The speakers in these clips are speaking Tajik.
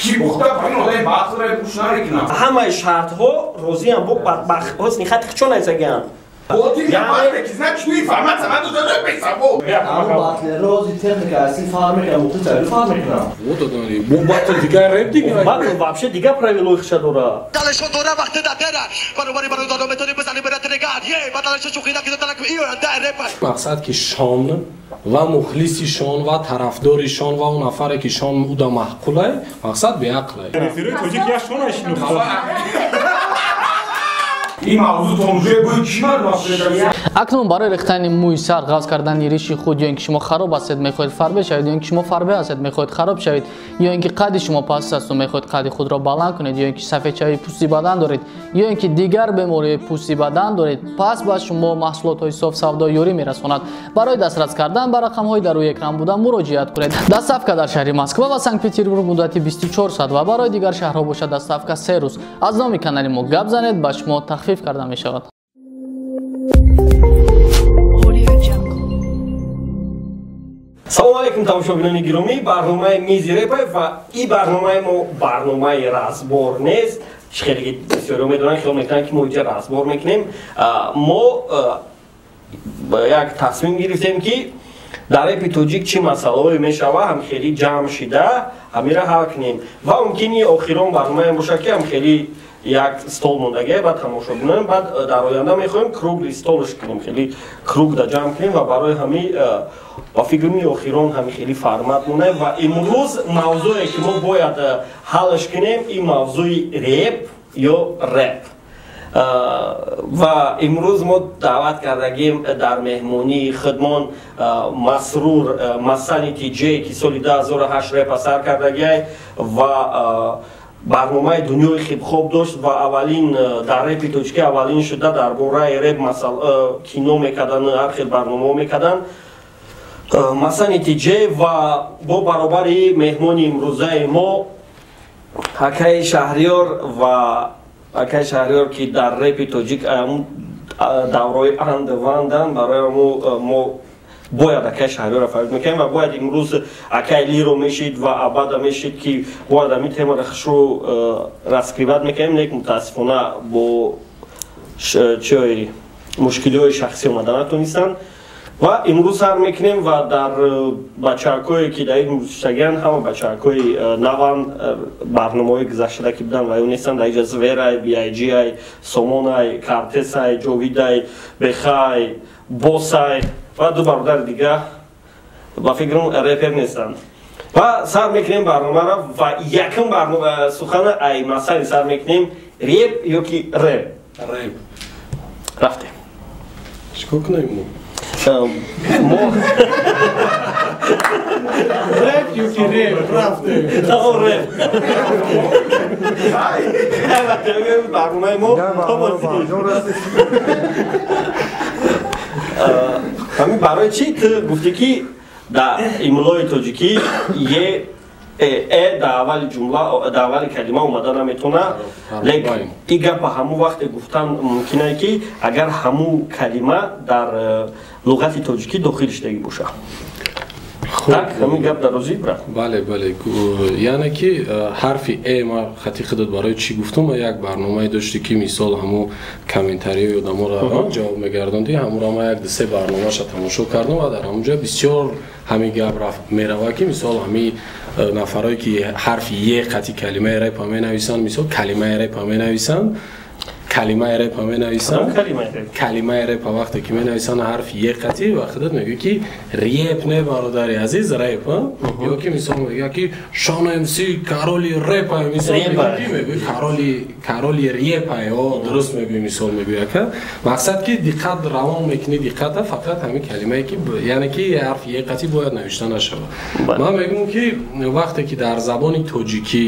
کی بخدا پایین آدای باخت رای پوش نریکنم همه شرط ها روزی هم بود حسنی خط چون ایزگیان بودی نماده که زنک میفهمد زمان دو داره بیسابو اما باطل روزی تکنیک اصلی فارم کنم مختص تعریف فارم کنم Вот додани бо батл дигар реп дигар батл вообще дига правило их шадора Daleko dora وقت دادره برابری برای دادم بتونی بزنی برات نگاه یه بدلش شوخی نکرده تلک ایران در رپ мақсад ки шон ва мухлиси шон ва тарафдори шон ва он нафаре ки шон уда маҳқулай мақсад беақлай реферой тоҷик я шон ашинохта این موضوع تمجه بود چی من راست اکنون برای ریختن موی سر غاز کردن ریش خود یا اینکه شما خراب هستید میخواهید فربه شوید یا اینکه شما فربه هستید میخواهید خراب شوید یا اینکه قد شما پست است و میخواهید قد خود را بلند کنید یا اینکه سفید چای پوستی بدن دارید یا اینکه دیگر بیماری پوستی بدن دارید پس با شما محصولات های صاف سودا یوری میرساند برای دسترس کردن به رقم های در روی اکران بوده مراجعت کنید دستافکا در شهر مسکو و سنت پترزبورگ مدت 24 ساعت و برای دیگر شهرها باشد دستافکا 3 روز از نام کانال ما گپ زنید با شما تخفیف کرده می شود. سلام علیکم тамошобинони гиромӣ барномаи мизи репа ва ин барномаи мо барномаи разбор нест хеле бисёриҳо медонанд хиёл мекунанд ки мо инҷа разбор мекунем мо як тасмим гирифтем ки дар репи тоҷик чӣ масъалаҳое мешава ҳамхелӣ ҷамъ шида ҳамира ҳал кунем ва мумкини охирон барномаем бошад ки ҳамхелӣ як стол мондагия баъд тамошобинон баъд дар оянда мехоҳем кругли столш кунем хеле кругда ҷамъ кунем ва барои ҳамин ба фикрми охирон ҳамин хеле формат монем ва имрӯз мавзӯе ки мо бояд ҳалш кунем ин мавзӯи реп ё реп ва имрӯз мо даъват кардагим дар меҳмонии худмон масрур масани тиҷе ки соли 2008 репа сар кардагиай ва барномаи дунёи хибхоб дошт ва аввалин дар репи тоҷикӣ аввалин шуда дар бораи реп кино мекардан ҳар хел барномаҳо мекардан масани тиҷе ва бо баробари меҳмони имрӯзаи мо ҳакаи шаҳриёр ва ҳакаи шаҳриёр ки дар репи тоҷик даврои андвандан барои мо бояд акай шаҳриёра фаҳмид мекунем ва бояд имрӯз акай лиро мешид ва абада мешид ки бояд ҳамин темаро хушро раскриват мекунем лек мутаассифона бо мушкилиҳои шахсӣ омада натонистанд ва имрӯз ҳар мекунем ва дар бачаҳакое ки дар ин гузиштагианд ҳама бачаҳакои наванд барномаҳои гузаштада ки буданд ва ё нестанд дар иҷа зверай биайҷиай сомонай картесай ҷовидай бехай босай ва ду бародари дигар ба фикрам репер нестанд ва сар мекунем барномаро ва якум сухана ай масъале сар мекунем реп ё ки реп реп рафтем чикор кунем мо реп ё ки реп рафтем тамом реп барномаи мо ҳамин барои чӣ ту гуфтӣ ки дар имлои тоҷикӣ дар аввали ҷумла дар аввали калима омада наметавонад лекин ин гапа ҳамун вақте гуфтан мумкинае ки агар ҳамун калима дар луғати тоҷикӣ дохил шудагӣ бошад так ҳамин гап дар розӣ брат бале бале яъне ки ҳарфи э ма хати худат барои чӣ гуфтум ма як барномае доштӣ ки мисол ҳамун комментариҳои одаморо ҷавоб мегардондӣ ҳамунро ма як дусе барномаша тамошо кардам ва дар ҳамунҷо бисёр ҳамин гап мерава ки мисол ҳамин нафарое ки ҳарфи е қати калимаи репа менависанд мисол калимаи репа менависанд калимаи репа менависанд калимаи репа вақте ки менависанд ҳарфи е қати ва худат мегӯ ки реп не бародари азиз реп ё ки мисол мегӯ ки шон мс кароли репа мисол мегӯ кароли репа ё дуруст мегӯ мисол мегӯ яка мақсад ки диққат равон мекунӣ диққата фақат ҳамин калимае ки яъне ки ҳарфи е қати бояд навишта нашавад ман мегӯм ки вақте ки дар забони тоҷикӣ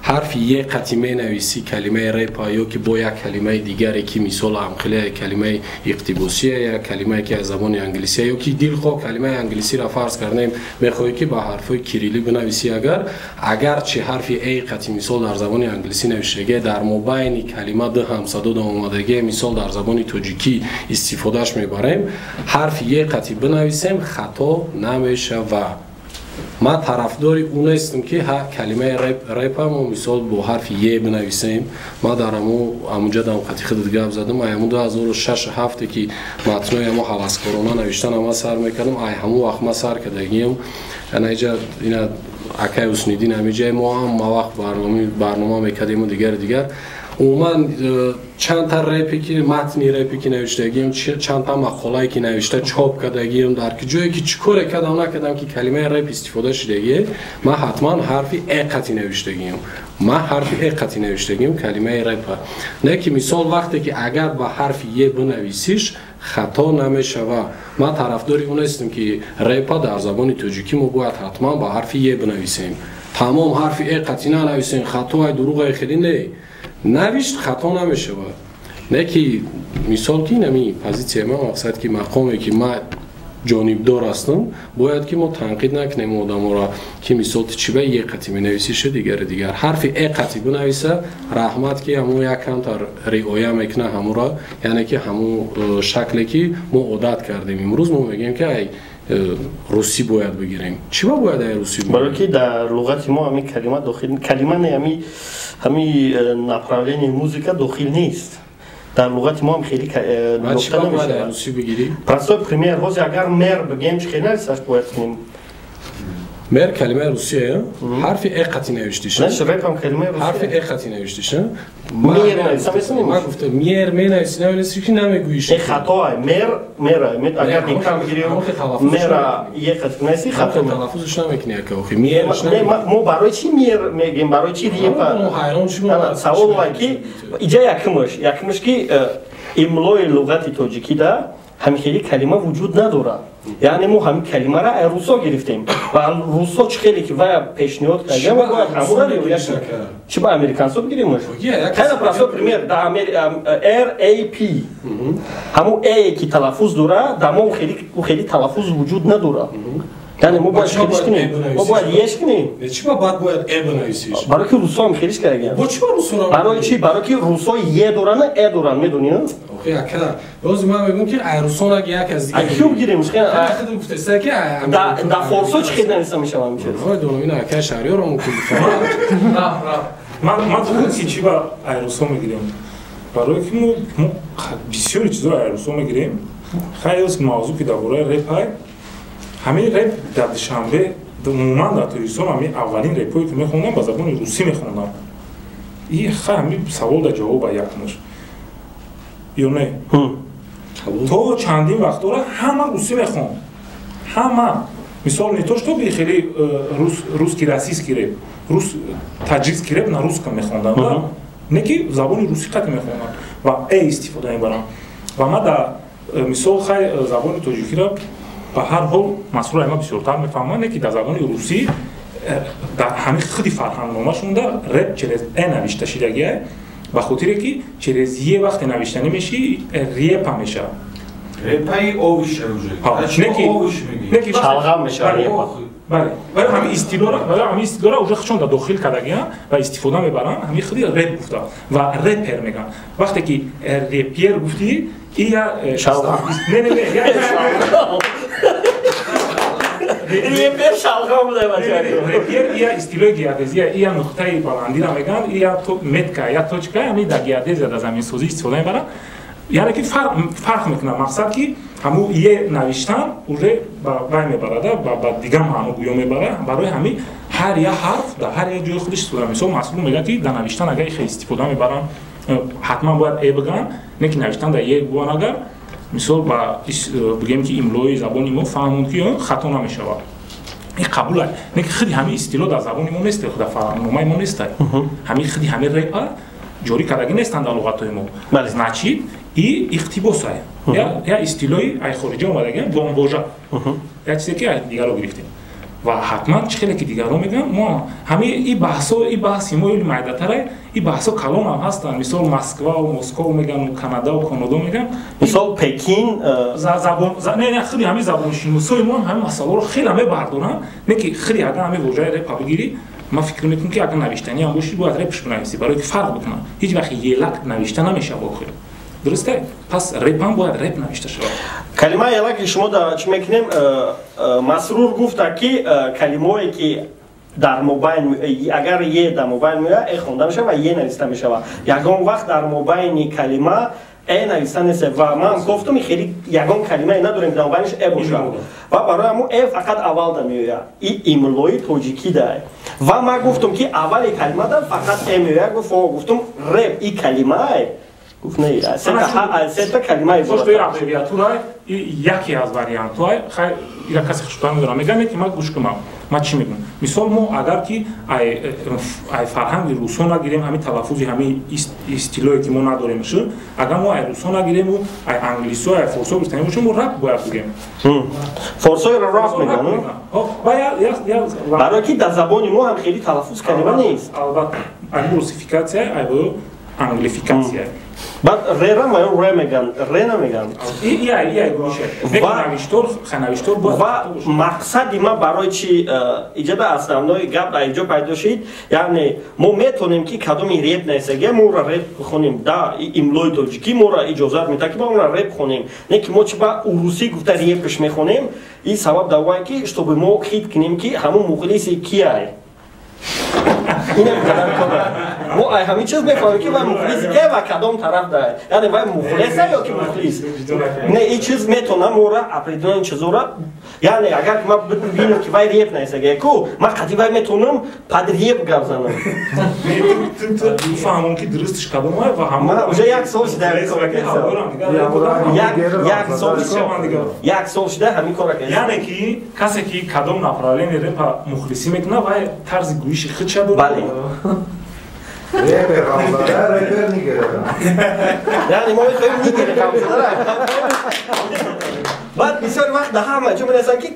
ҳарфи е қати менависӣ калимаи репа ё ки бо як калима дигаре ки мисол амқиле калимаи иқтибосия я калимае ки аз забони англисия ё ки дилхоҳ калимаи англисиро фарз кардем мехоҳӣ ки ба ҳарфҳои кириллӣ бинависӣ агарчи ҳарфи э қати мисол дар забони англисӣ навиштагие дар мобайни калима ду ҳамсадода омадагие мисол дар забони тоҷикӣ истифодаш мебарем ҳарфи е қати бинависем хато намешавад ما طرفداری اون هستم که کلمه رپ ما مثال با حرف ی بنویسیم. ما در همونجا دم قطعی خود گپ زدم همون 2006 هفته که متنای ما هوسکارانه نوشتن ما سر میکردم همون وقت ما سر کردیم اینجا اینا اکای حسنیدین همیشه ما وقت برنامه میکردیم و دیگر عموما چند تا رپی که متنی رپی که نوشتگیم چند تا مقاله‌ای که نوشته چاپ کردگیم در که جایی که چیکار کردم نکردم که کلمه رپ استفاده شدگی ما حتما حرفی اقتی نوشتگیم کلمه رپ نه که مثال وقتی که اگر با حرف ی بنویسیش خطا نمیشه و ما طرفداری اون هستیم که رپ در زبان تاجیکی ما باید حتما با حرف ی بنویسیم تمام حرف اقتی ننویسیم خطا دروغ خیلی نه نوشت خطا نمیشه نه که مثال که نمی پوزیسیون ما مقصد که مقامی که ما جانبدار هستم باید که ما تنقید نکنیم آدم را که مثال چی به یک قطعی می نویسیشه دیگر حرف یک قطعی بنویسه رحمت که همون یک کم تا رعایت میکنه همون را یعنی که همون شکلی که ما عادت کردیم امروز ما میگیم که ای روسی باید بگیریم چی باید ای روسی بگیریم برای که در لغت ما همین کلمه داخل کلمه نه همین направление موزیکا داخل نیست در لغت ما هم خیلی نقطه نمیشه روسی بگیری پس پریمیر روز اگر مر بگیم چه نرسش باید کنیم مر کلمه روسیه حرف اقتی نوشتیشه نه رپ هم کلمه روسیه حرف اقتی نوشتیشه میر نویسم ما گفتم میر نویسی که نمیگویش خطا مر اگر دیکم بگیریم مر یک قطعه نویسی خطا تلفظش نمیکنه که اخی میرش نه ما برای چی میر میگیم برای چی دیگه حیران شدم سوال که اینجا یکمش که املای لغت تاجیکی ده همین خیلی کلمه وجود نداره یعنی ما همین کلمه را از روسا گرفتیم و روسا چه خیلی که و پیشنهاد کردیم و باید همون را رویش چی با امریکانسو بگیریمش خیلی پراسو پریمیر در RAP همون A که تلفظ داره در ما خیلی تلفظ وجود نداره یعنی ما باید خیلیش کنیم ما باید یش کنیم چی باید ای بنویسیش برای که روسا هم خیلیش کردیم برای چی برای که روسا یه دوران نه ای دوران میدونی اوکی اکلا روز ما میگم که ایروسون اگه یک از دیگه کیو بگیریم خیلی خیلی گفته است که در فارسی چه خیلی نوشته میشه میشه وای دونوینا اکلا شهریار رو ممکن من خودی چی با ایروسون میگیریم برای که ما بسیاری چیزا ایروسون میگیریم خیلی از موضوع که درباره رپ های همین رپ در دوشنبه عموما در تلویزیون همین اولین رپایی که میخوندم با زبان روسی میخوندم این خیلی سوال در جواب یکمش یا نه تو چندین وقت را همه روسی میخوند همه مثال نیتوش تو بی خیلی روسکی راسیسکی رپ روس تاجیکسکی رپ نه روسکا میخوندن نه که زبان روسی قطعی میخوندن و ای استفاده میبرن و ما در مثال خیلی زبان تاجیکی را به هر حال مسئول ما بسیارتر میفهمن که در زبان روسی در همین خودی فرهنگنامه‌شون در رپ چرز نوشته شدگیه به خاطر که چرز یه وقت نوشته نمیشه ریپ میشه رپای اوش نه که شلغم میشه بله همین استیلو را چون در داخل کردگیه و استفاده میبرن همین خودی رپ گفته و رپر میگن وقتی که رپیر گفتی یا شلغم نه رپیر شلغم بوده رپیر یا استیلوی گیادزی یا نقطه بلندی را میگن یا تو متکا یا توچکا همین در گیادز در زمین سازی استفاده میبرن یعنی که فرق میکنه مقصد که همون یه نوشتن اوره با میبره با دیگه همون گویا میبره برای همین هر یه حرف در هر یه جای خودش استفاده مثلا مسئول میگه که در نوشتن اگر خیلی استفاده میبرن حتما باید ای بگن نه که نوشتن در یه گوان اگر مثال با بگیم که املای زبانی ما فهمون که خطا نمیشه این قبوله نه که خیلی همین استیلو در زبانی ما نیست در فرهنگنامه ما نیست همین خیلی همین رپ جوری کردگی نیستند در لغت ما значит این اقتباس یا استیلوی ای خارجی اومدگی بامبوجا یا چیزی که دیگر رو گرفتیم و حتما چخیلی که دیگر رو میگم ما همین این بحث ما یلی معدتره این بحثا کلام هم هستن مثال مسکو و مسکو میگن و کانادا و کانادا میگن مثال پکین زبان نه خیلی همین زبان شناسای ما همین مسائل رو خیلی همه بردارن نه که خیلی اگر همین واژه رپ بگیری ما فکر میکنم که اگر نوشتنی هم باشی باید رپش بنویسی برای که فرق بکنه هیچ وقت یه لک نوشته نمیشه با خیلی درسته پس رپ هم باید رپ نوشته شود کلمه یلا که شما در چی میکنیم مسرور گفته که کلمه‌ای که در موبایل اگر یه در موبایل میاد ای خونده میشه و یه نوشته میشه یگان وقت در موبایل کلمه ای نوشته نیست و من گفتم خیلی یگان کلمه نداریم در موبایلش ای باشه و برای همون ای فقط اول میاد این املای تاجیکی داره و من گفتم که اول کلمه در فقط ای میاد گفتم رپ این کلمه گفت نه سه تا کلمه باشه توی ابریویاتورای یکی از واریانت‌های خیلی اینا کسی خشوار می‌دارم میگم که ما گوش کنم ما چی میگم مثال ما اگر که ای فرهنگ روسو نگیریم همین تلفظی همین استیلویی که ما نداریم شو اگر ما ای روسو نگیریم و ای انگلیسی و ای فارسی بستیم چون ما رپ باید بگیم فارسی رو رپ میگن برای که در زبان ما هم خیلی تلفظ کلمه نیست البته این روسیفیکاسیه ای با انگلیفیکاسیه بعد ره ما ره میگن ره نمیگن ای گوشه نوشتار و مقصدی ما برای چی ایجاد اسنامنای گپ در اینجا پیدا شد یعنی ما میتونیم که کدومی ریپ نیستگه ما را ریپ بخونیم در املای تاجیکی ما را اجازه میده که ما را ریپ خونیم نه که ما چی با روسی گفته ریپش میخونیم این سبب دوای که اشتو ما خید کنیم که همون مخلصی کیه ما همین چیز میفهمیم که وای مخلصی که و کدام طرف داره یعنی وای مخلصه یا که مخلص نه این چیز میتونم او را اپریدون این چیز را یعنی اگر ما ببینیم که وای ریپ نیست کو ما قطعی وای میتونم پد ریپ گپ زنم فهمون که درستش کدام و همون اونجا یک سال شده یک سال شده همین کار کرد یعنی که کسی که کدام نفرالی رپ مخلصی میکنه و طرز گویش خود شد بله ریپر نگیره یعنی ما میخواییم نگیره بعد بسیار وقت ده همه چون میرسن که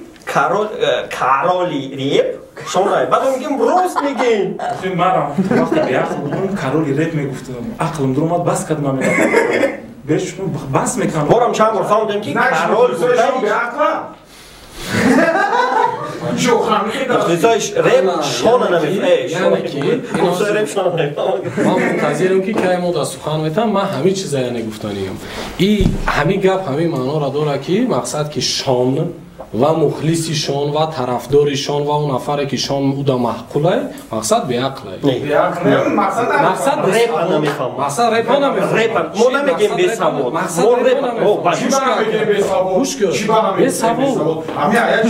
کارولی ریپ شما بعد میگیم راست میگین خیلی مرم وقتی بیاخت بودم کارولی ریپ میگفتم عقلم در اومد بس کردم من بهش بس میکنم بارم چند بار فهمیدم که کارول چیزایش رپ شانه نمیفته ما منتظریم که که ما در سخن میتم من همه چیزا یعنی گفتنیم این همین گپ همین معنا را داره که مقصد که شان و مخلصی شان و طرفداری شان و اون نفری که شان او دا محقوله مقصد به عقله مقصد رپ نمیفهم مقصد رپ نمیفهم ما نمیگیم به سواد مقصد رپ به سواد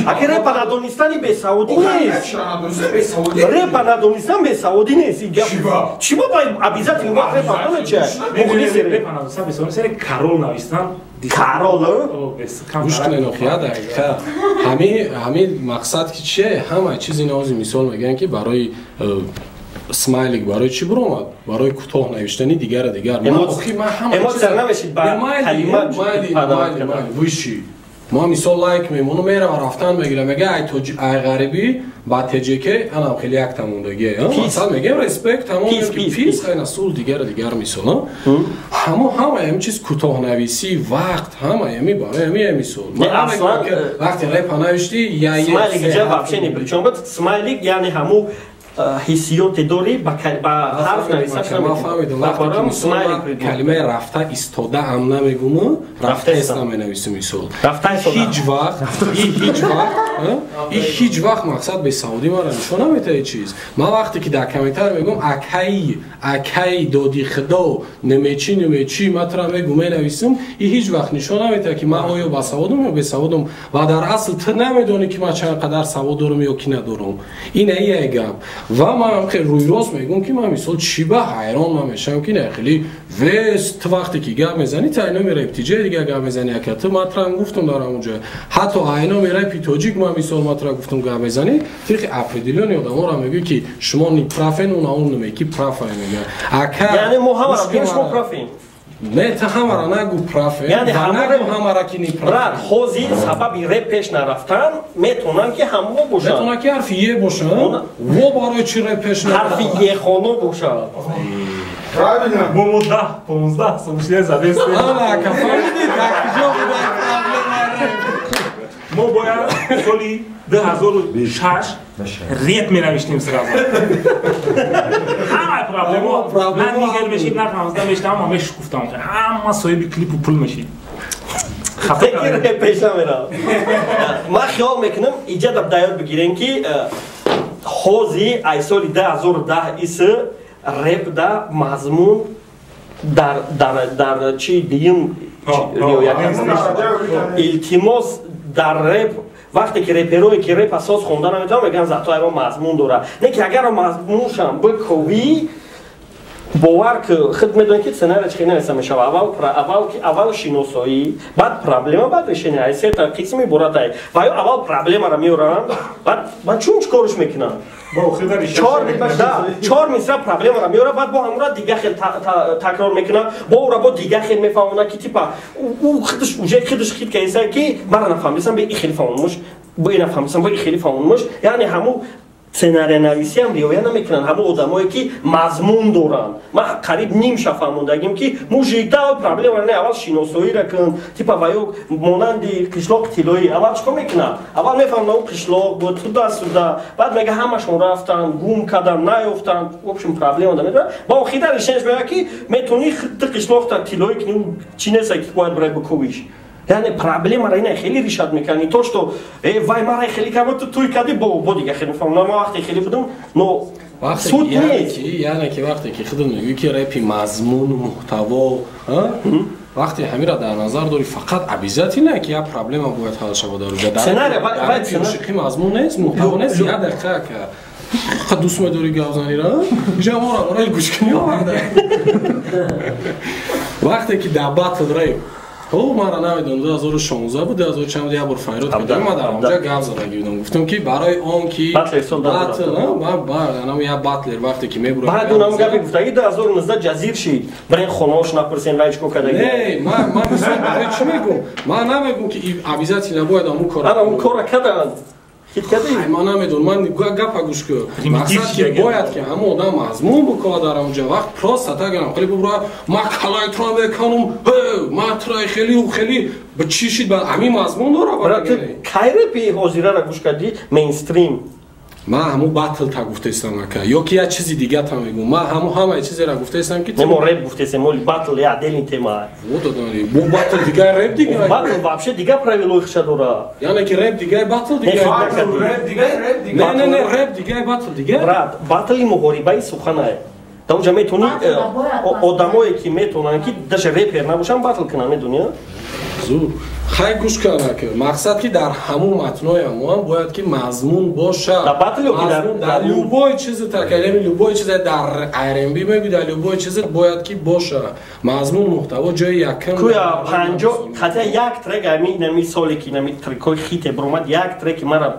اگه رپ ندونستانی به سوادی نیست رپ ندونستن به سوادی نیست چی ما باید عبیزت این وقت رپ ندونه چه مخلصی رپ ندونستن به سوادی کارول نوشتن کارول گوش کنین خیلی دقیقه همین مقصد که چیه همه چیزی نازی مثال میگن که برای اسمایلیک برای چی برآمد برای کوتاه نوشتنی دیگر اموت نمیشید با کلمات ویشی ما مثال لایک میمونو میره و رفتن میگیره میگه ای غریبی با تجیکه انا خیلی یک تموندگی مثلا میگم ریسپکت تمام پیس خیلی اصول دیگر مثال همه چیز کوتاه نویسی وقت همه برای مثال وقتی رپ نوشتی یا اسمایلیک جواب چنی پرچون بود اسمایلیک یعنی همو حسیات داری با حرف نویسش نمیدونم کلمه رفته ایستاده هم نمیگم رفته است نمینویسم مثال هیچ وقت مقصد به سعودی ما را نشون نمیده چیز ما وقتی که در کامنتر میگم اکی دادی خدا نمیچی مطرح میگم نویسم هیچ وقت نشون نمیده که من آیا با سعودم یا به سعودم و در اصل تو نمیدونی که من چند قدر سعود دارم یا کی ندارم این گپ و من خیلی روی راست میگم که من مثال چی به حیران نمیشم که نه خیلی وست وقتی که گپ میزنی تا اینا میره ابتیجه دیگه گپ میزنی که تو مطرح گفتم دارم اونجا حتی اینا میره پیتاجیک من مثال مطرح گفتم گپ میزنی فقط اپریدیلون یادم را میگه که شما نی پرافن اون نمیگی پرافن میگه یعنی ما هم شما پرافن نه تا همه نگو پرافن یعنی همه را که نی پرافن خوزی سبب رپ پیش نرفتن میتونن که همو باشن میتونن که حرف یه باشن و برای چی رپ پیش نرفتن حرف یه خانو باشن بابا 15 سمشیه زده است آلا که فهمیدید کجا بودن ما باید سالی 2006 ریپ می نوشتیم سرازا همه پرابلم من میگم بشید نه 15 میشتم همش گفتم همه صاحب کلیپ و پول میشید فکر پیشا میرم من خیال میکنم اینجا در دیار بگیرین که حوزی ای سال 2010 ایسه رپ در مضمون در چی دیم رویت التماس در رپ وقتی که رپروی که رپ اساس خوندن نمیتونم میگن زتا ایران مضمون داره نه که اگر مضمونشم بکوی باور که خود میدونی که سناریو چی نمیشه میشه اول شناسایی بعد پرابلم بعد رشنه ای سه تا قسمی برای و اول پرابلم را میورن بعد چون چیکارش میکنن چهار مصرع پرابلم را میاره بعد با همراه دیگه خیلی تکرار میکنه با دیگه خیلی میفهمونه که تیپا او خودش خید که ایسا که من نفهمیدم به این خیلی فهمونمش با این نفهمیدم با این خیلی فهمونمش یعنی همو سناریو نویسی هم رعایت نمیکنن همه آدمایی که مضمون دارن ما قریب نیم شب فهموندگیم که موجیدا پرابلم نه اول شناسایی را کن تیپا وایو مانند قشلاق طلایی اول چیکار میکنن اول میفهمن اون قشلاق بود سودا بعد میگه همشون رفتن گم کردن نیافتن وبشون پرابلم داره با آخر رشنش میگه که میتونی قشلاق تا طلایی کنی چی نیست که باید برای بکویش یعنی پرابلم را اینه خیلی ریشت میکنی توش تو وای ما خیلی کم توی کدی با دیگه خیلی فهم ما وقتی خیلی بودم نو سود نیست یعنی که وقتی که خودت میگی که رپ مضمون و محتوا وقتی همین را در نظر داری فقط عبیزتی نه که یا پرابلم باید حل شود در سناریو باید موسیقی مضمون نیست محتوا نیست یا دقیقه که خود دوست می‌داری گاوزانی را جامو را برای گوش کنی وقتی که در باتل رپ او ما را نمیدونم 2016 بود 2014 یه بار فایرات بودم ما در اونجا گپ زدگی بودم گفتم که برای اون کی باتل نه یا باتلر وقتی که میبره بعد اونم گپی گفتگی 2019 جزیر شید برای خونه‌اش نپرسین رایج کو کدی نه ما مثلا برای چی میگم ما نمیگم که عویزاتی نباید اون کارا کردن هیچ کدی ما نمیدونم من گپ گوش کو مقصد که باید که همه آدم مضمون بکنه در اونجا وقت پروست تا گم خیلی برو ما کلای ترا بکنم ما ترای خیلی به چی شید بعد همین مضمون داره برای کایره پی حاضره را گوش کردی مینستریم ما همو باتل تا گفته استم که یا که یه چیزی دیگه تا میگم ما همه چیزی را گفته استم که ما رپ گفته استم ولی باتل یا دل این تما و دادانی بو باتل دیگه رپ دیگه باتل واپس دیگه پرایلوخ شد داره یعنی که رپ دیگه باتل دیگه نه رپ دیگه باتل دیگه باتل مغریبای سخنه تا اونجا میتونی آدمایی که میتونن که داش رپر نباشن باتل کنن دنیا زور خیلی گوش کنه که مقصد که در همون متنای هم باید که مضمون باشه در لوبای چیز تا کلمه لوبای چیز در R&B میگی در لوبای چیز باید که باشه مضمون محتوا جای یکم کویا 50 خاطر یک ترک نمی سالی که نمی ترکای خیت برومد یک ترک مرا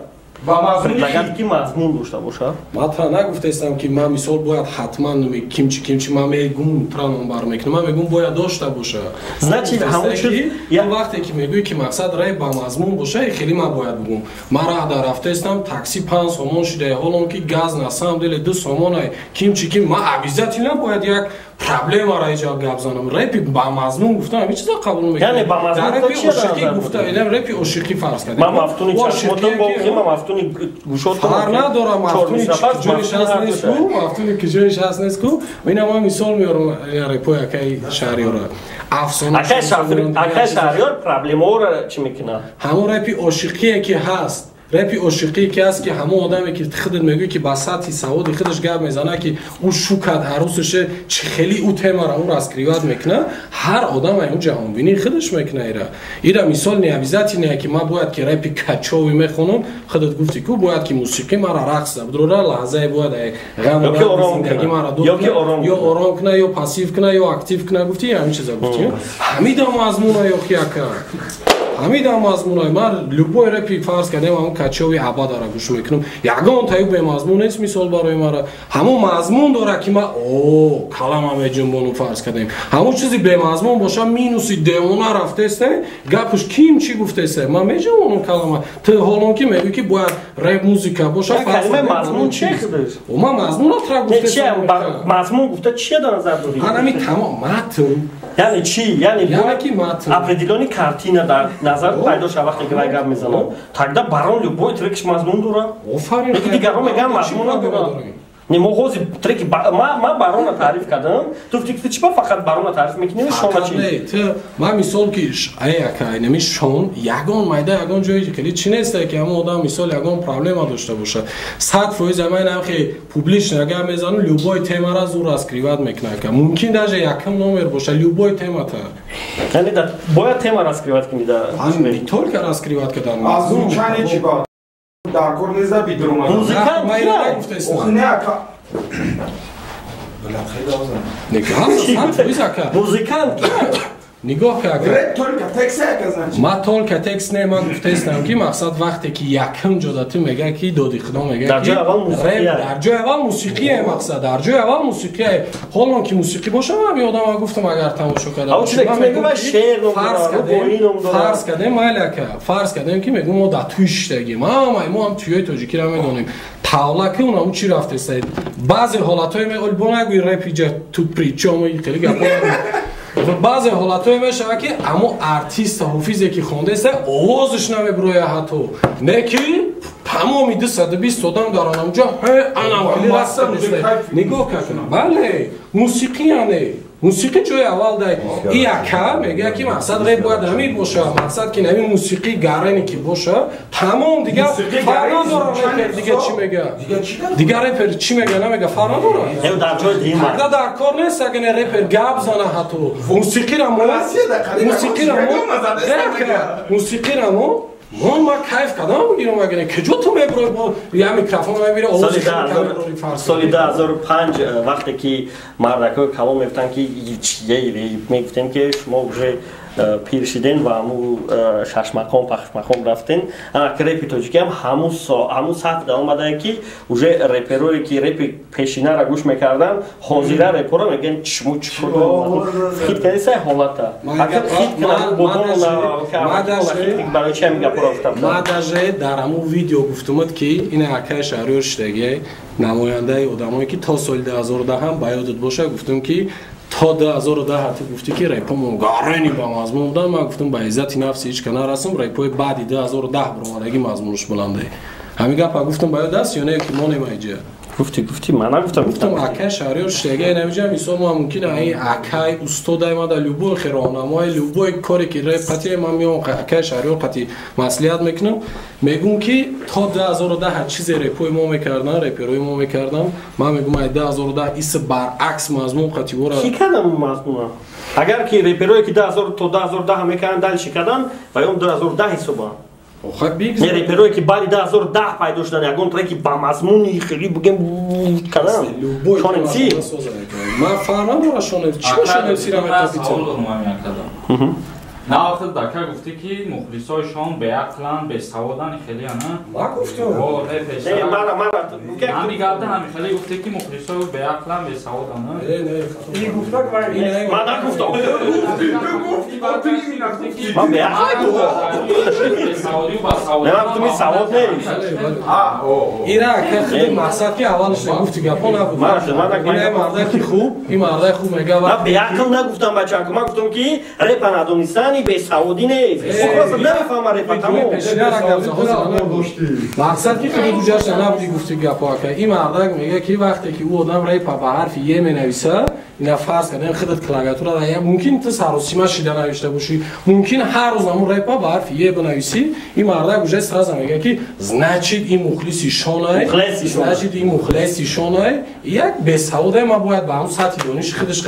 با مضمون که مضمون داشته باشه ما تا نگفته استم که من مثال باید حتما کیمچی من میگم ترانم بر میکنم من میگم باید داشته باشه значит همون چیز یا وقتی که میگویی که مقصد رای با مضمون باشه خیلی من باید بگم ما را در رفته استم تاکسی 5 سومون شده حالا که گاز نسام دل 2 سومون کیمچی ما عبیزتی نباید یک پرابلم را ایجاد گپ زنم رپ با مضمون گفتم همین چیزا قبول میکنم یعنی با مضمون چی گفتم اینم رپ عشقی فرض کردم من مفتونی چشماتم با من مفتونی گوشاتم کار ندارم مفتونی جویش هست نیست کو مفتونی که جویش هست نیست کو اینا ما مثال میارم رپ یکی شهریار افسانه اگه شهریار پرابلم را چی میکنه همون رپ عشقی که هست رپ عشقی که است که همون آدمی که خودت میگی که با سطح سواد خودش گپ میزنه که او شوکت عروسشه چه خیلی او تما را اون راسکریوات میکنه هر آدم اون جهان بینی خودش میکنه ایرا مثال نیابیزاتی نه که ما باید که رپ کچاوی میخونم خودت گفتی که باید که موسیقی ما را رقص بدره لحظه باید غم زندگی ما را دو یا آرام کنه یا پاسیو کنه یا اکتیو کنه گفتی همین چیزا گفتی همین مضمون یا خیا همین مضمونای من لوبای رپی فرض کردم همون کچاوی عبا داره گوش میکنم یگان تایو به مضمون نیست مثال برای ما همون مضمون داره که ما او کلام جنبونو فرض کردیم همون چیزی به مضمون باشه مینوسی دیوونه رفته است گپش کیم چی گفته است ما میجم اون کلام تو حالا که میگی که باید رپ موزیکا باشه کلمه مضمون چی خودش و ما مضمون رو ترا گفته چی مضمون گفته چی در نظر داری همین تمام متن یعنی چی یعنی کی متن اپریدیلونی کارتینا در نظر پیدا شد وقتی که گپ میزنم تاگدا برام لوبای ترکش مضمون داره آفرین دیگه هم میگم مضمون داره немоғози треки ман барона таъриф кардам ту фикр чипа фақат барона таъриф мекунем шона чи ту ман мисол ки аяка неми шон ягон майда ягон ҷои хеле чи нест ки ҳама одам мисол ягон проблема дошта бошад 100% ман ҳам хе публично агар мезанам любой темара зур раскриват мекунад ка мумкин даже якам номер боша любой темата яъне да бояд тема раскриват ки мида не только раскриват кадан аз звучание чи ба дар кор незда бидрума музыкант музыкант нигоҳ только текст ма толка текст не ман гуфтаистам ки мақсад вақте ки якам ҷодати мега ки доди худо мега дар ҷои аввал мусиқие мақсад дар ҷои аввал мусиқие ҳолон ки мусиқӣ боша ман ёдам гуфтам агар тамошо кардам фарз кардем майляка фарз кардем ки мегӯм мо дар туи штагим мо ҳам туйои тоҷикиро медонем тавлаки унаму чи рафтестаед баъзе ҳолатҳое меол бо нагӯи репиҷа тупричоми хеле гапо баъзе ҳолатҳое мешавад ки аммо артист ҳофизе ки хондаеста овозаш намеброя ҳатто не ки тамоми 220 одам дар анамҷо нигоҳ кардем бале мусиқияне мусиқӣ ҷои аввал дай яка мега ки мақсад реп бояд ҳамин боша мақсад ки нави мусиқӣ гарене ки боша тамом дигар фарқ надора репер дига чӣ мега дигар репер чӣ мега намега фарқ надора агар дар кор нест агане репер гап зана ҳатто мусиқирамо ма кайф кадам мегирам агане киҷо ту меброи бо я микрофон мебира соли 2005 вақте ки мардакҳои калом мегуфтанд ки мегуфтем ки шумо уже пир шиден ва ҳаму шашмақом пахшмақом рафтен репи тоҷикӣ ҳам ҳамун сатҳда омадае ки уже реперое ки репи пешинара гӯш мекардан ҳозира репора мегӯянд чмо хит кадеса ҳолата агар хит барои чи ҳамин гапоро гуфтам ма даже дар ҳамун видео гуфтумад ки ина акаи шаҳриёр штаге намояндаи одамое ки то соли 2010 ба ёдат боша гуфтум ки تا 2010 تو گفتی که ریپمون گارنی با مضمون بودن من گفتم با عزت نفس هیچ کنار هستم ریپای بعدی 2010 برآمدگی مضمونش بلنده همین گپا گفتم باید دست یا نه که ما نمیجه گفتی من گفتم اکای شهریار شتگی نمیجم مثلا ما ممکنه این اکای استادای ما در لوبو خیرانمای لوبو کاری که رپ قطعی من میام اکای شهریار قطعی مصلحت میکنم میگم که تا 2010 هر چیز رپوی ما میکردن رپروی ما میکردن من میگم ای 2010 ایس برعکس مضمون قطعی ورا چی کردم مضمون اگر که رپروی که 2000 تا 2010 میکردن دل شکردن و اون 2010 حسابا не реперое ки баъди 2010 пайдо шудан ягон треки ба мазмуни хеле бугем кадам шонемсӣ ман фаҳм надора шонем чӣ шонемсира метавонам на вақт дака гуфти ки мухлисоишон беақлан бесаводан хеле ана ма гуфтам намигарда ҳами хеле гуфти ки мухлисо беақлан бесаводан ман нагуфтам ман беақлан савод нест ира ка худи мақсад ки аввалш нагуфти гапо набуд ина мардаки хуб ин мардаи хуб мега ман беақл нагуфтам бачако ман гуфтам ки репа надонистани бесаводӣ нест намефаҳма репа тамом мақсад ки худи гуҷашта набуди гуфти гапо ака ин мардак мега ки вақте ки ӯ одам репа ба ҳарфи е менависа ина фарз кардем хидат клавиатура мумкин ту саросима шида навишта бошӣ мумкин ҳар рӯз ҳамун репа ба ҳарфи е бинависӣ ин мардак гуҷа сразу мега ки значит ин мухлиси шонае значит ин мухлиси шонае як бесаводе ма бояд ба ҳамун сатҳи дониши хидаш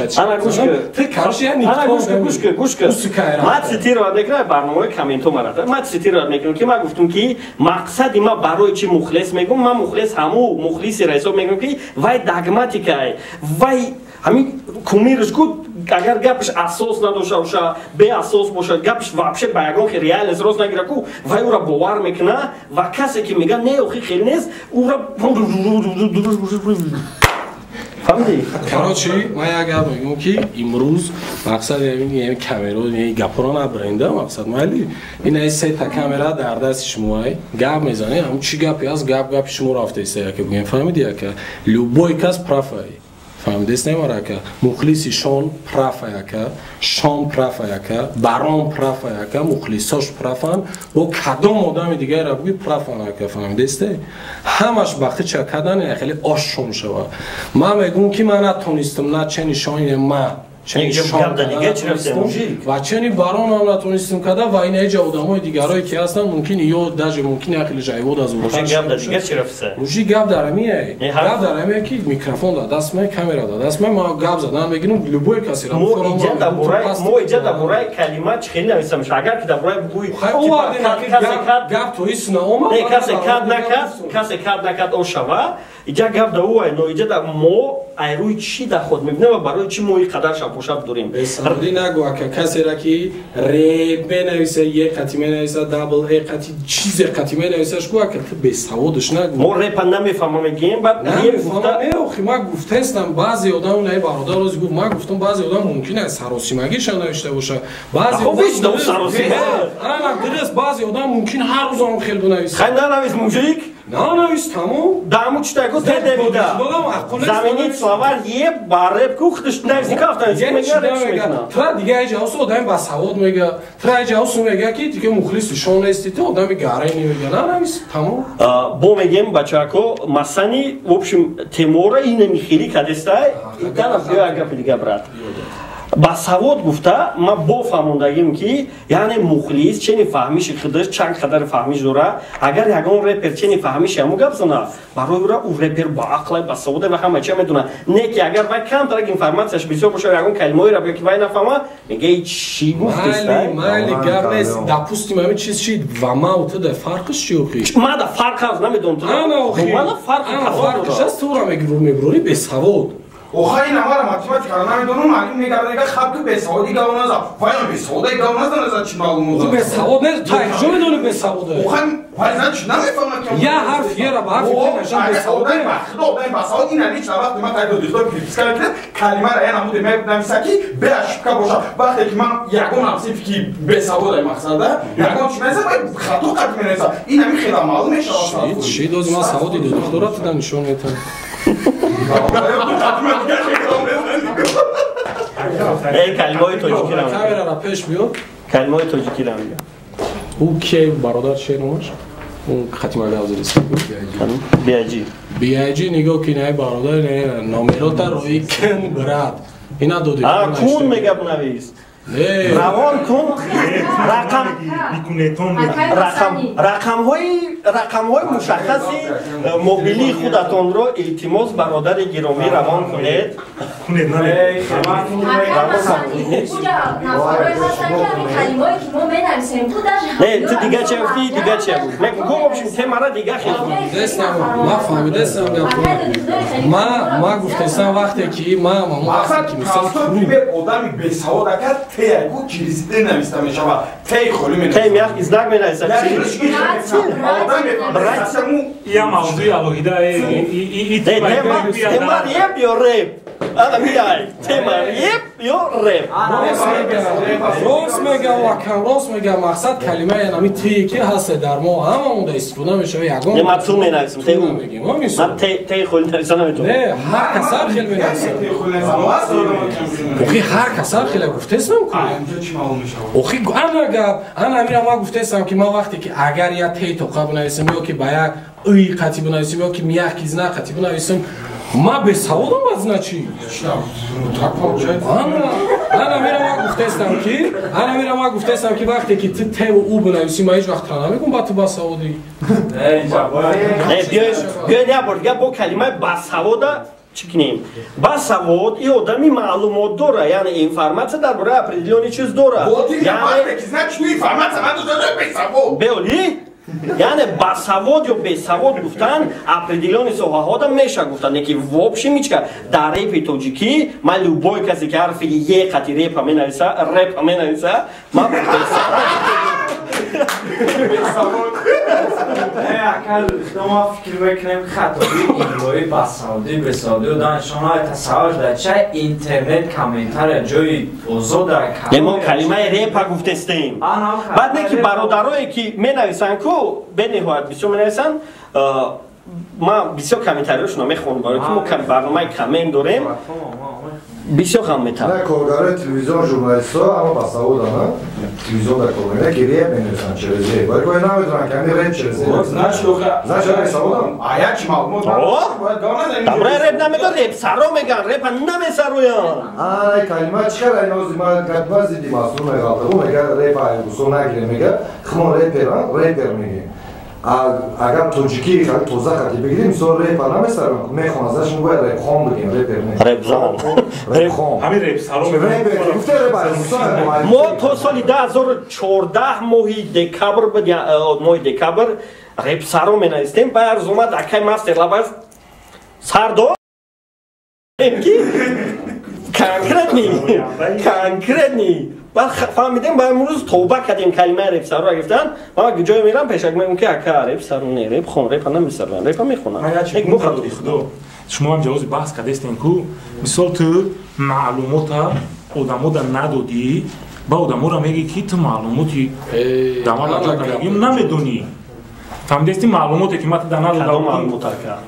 ман цитировать мекунам барномаи комментҳо марафта ман цитировать мекунам ки ман гуфтам ки мақсади ма барои чи мухлис мегӯм ман мухлис ҳаму мухлисиро ҳисоб мекунам ки вай дагматикае вай ҳамин кумирш ку агар гапш асос надоша боша беасос боша гапш вообще ба ягон хе реальность рост нагира ку вай ӯро бовар мекуна ва касе ки мега не охи хел нест ӯро фаҳмидӣ короче ман як гап мегӯм ки имрӯз мақсад ин камеро гапоро набренда мақсад майли ина сета камера дар дасти шумоай гап мезанед ҳамун чӣ гапе аст гапи шумо рафтаиста яке бугем фаҳмиди яка любой кас прафай фаҳмидест немарака мухлиси шон прафаяка шон прафаяка барон прафаяка мухлисош прафан бо кадом одами дигаре буги прафанака фаҳмидесте ҳамаш ба хича кадане хеле ошшум шава ман мегум ки ман натонистам на чени шоне ма ва чени барон ҳам натонистам када ва ин эҷа одамои дигарое ки ҳастанд мумкин ё даже мумкин яхеле ҷайвод аз рӯжи гап дар амие гап дар амие ки микрофон дар даст май камера дар даст май ман гап задан мегирам любой касира мо иҷа дар бораи калима чӣ хеле нависамш агар ки дар бораи буи гап то ис наомад касе кард накард он шава иҷа гап дар ӯ но иҷа дар мо айрӯи чӣ дар ход мебинем ва барои чӣ мо ин қадар шапошап дорем бесаводӣ нагӯ ака касера ки реп менависа е қати менависа дабл е қати чизе қати менависаш гӯ ака ту бесаводаш нагӯ мо репа намефаҳмам мегӯем баъд намефаҳмам ман гуфтаистам баъзе одам наи бародар рози гуфт ман гуфтам баъзе одам мумкин аст саросимагиша навишта боша баъзе ана дирес баъзе одам мумкин ҳар рӯз он хел бинависа хай нанавис мужик нанавис тамом даму читаку тедевида замини словар е бареп кухташ нависи кафтан тра дига эҷаусу одами басавод мега тра эҷаусу мега ки дига мухлиси шон нести ту одами гарени мега нанавис тамом бо мегем бачако масани в общем темора инами хели кадестай дана бё гапи дига брат басавод гуфта ман бо фаҳмондагим ки яъне мухлис чени фаҳмиши худаш чанд қадар фаҳмиш дора агар ягон репер чени фаҳмиши ҳамо гап зана барои ӯра ӯ репер баақлай басаводе ва ҳама чия медона не ки агар вай камтарак информатсияш бисёр боша ягон калимаоеро бё ки вай нафаҳма мега чӣ гуфтеста майли гап нест допустим ҳамин чиз чи ва ма утада фарқиш чи охи мада фарқ ҳаст намедонам мада фарқиш аст тура мебурори бесавод Оха ин амара математика намедонам алим мегарда дига хабки бесаводи гавназа файна бесаводи гавназа наза чи маълум ӯ бесавод не та ҷо медони бесаводе оха файна чи намефаҳмам ки я ҳарф ера ба ҳарфи нишон бесаводе худо одаи басавод ин алич вақте ман тайдо дихто приписка мекунад калимаро яна муде менависа ки бе ошибка боша вақте ки ман ягон абсиф ки бесаводай мақсада ягон чи менависа хато қат менависа ин ҳамин хела маълум мешавад чӣ дози ман саводи духтора туда нишон метам калимаҳои тоҷикиро камераро пеш биёр калимаҳои тоҷикиро мегӯям ӯ ки бародар чие номаш он хатимагавзирист биаҷи биаҷи нигоҳ ки наи бародар номерота рои кин брат ина доди кун мегап навис равон кун рақамҳои мушаххаси мобилии худатонро илтимос бародари гиромӣ равон кунед ту дига че гуфти дига че гуфт гуфтам темара дига ма фаҳмидестам ма гуфтестам вақте ки мақсад одами бесавод акад теягу чиризе нависта мешава тей холи менависа знак менависа я мавзӯи алоҳида тема реп ё реп ана миай тема реп ё реп рост мегам вакам рост мегам мақсад калимаи янами тие ки ҳаста дар мо ҳамамонда истифода мешава ягон ман ту менависам ман тей холи нависа наметавонам не ҳар касар хел менависа охи ҳар касар хела гуфтестам охи ана гап ана амира ма гуфтестам ки ман вақте ки агар я тей тоқа бинависам ё ки ба як ӯи қати бинависам ё ки миях ки зина қати бинависам ма бесаводам ба зина чӣ ана мира ма гуфтестам ки вақте ки ту теву ӯ бинависӣ ма ҳеҷ вақт тра намегӯм ба ту басаводӣ биёед як бор гап бо калимаи басавода чӣ кунем басавод ин одами маълумот дора яъне информатсия дар бораи определёни чиз дора беоли яъне басавод ё бесавод гуфтан определёни соҳаҳода меша гуфтан не ки в общем ҳичка дар репи тоҷикӣ ман любой касе ки ҳарфи е қати репа менависа ман ما فکر میکنیم خطایی اینوایی بسازی بسازی و دانشانهای تصور در چه اینترنت کامنتر جای اوزو در ما کلمه ریپا گفتستیم بعد نه که برادرایی که می نویسن کو به نهایت بسیار می نویسن ما بسیار کامنتاریاشون رو میخونم برای که ما برنامه کامنت داریم بسیار هم میتونم نه کارگرای تلویزیون ژورنالیست‌ها اما بساود دارن تلویزیون در کارگرای گریه بنویسن چرزی باید که نمیدونن کمی رپ چرزی نه شوخه نه چرا بساودم آیا چی معلومات دمره رپ نمیگن رپ سرو میگن رپ نمیسرویان آی کلمه چرا اینوز ما بعضی دی مسئول میگه میگه رپ ایوسو نگیره میگه خمون رپر میگه اگر توجیکی خیلی توزه خطی بگیریم مثال ریپ نمیسترم میخوان ازش باید ریپ خام بگیم ریپر نیم ریپ زمان ریپ خام همین ریپ سلام گفته ریپ ما تا سال 2014 ماهی دکابر ریپ سرو می نویستیم بعد اومد اکی مستر لباس سر دو کنکرتنی بعد فهمیدیم باید امروز توبه کردیم کلمه ریپ سرو را گفتن ما جای میرم پیشک میگم که اکا ریپ سرو نه ریپ خون ریپ نمیسرن ریپ میخونن یک مخاطب شما هم جواز بحث کردین کو مثال تو معلومات آدمو در ندادی با آدمو را میگی که تو معلوماتی دمال نمیگیم نمیدونی فهمیدی معلوماتی که ما در ندادم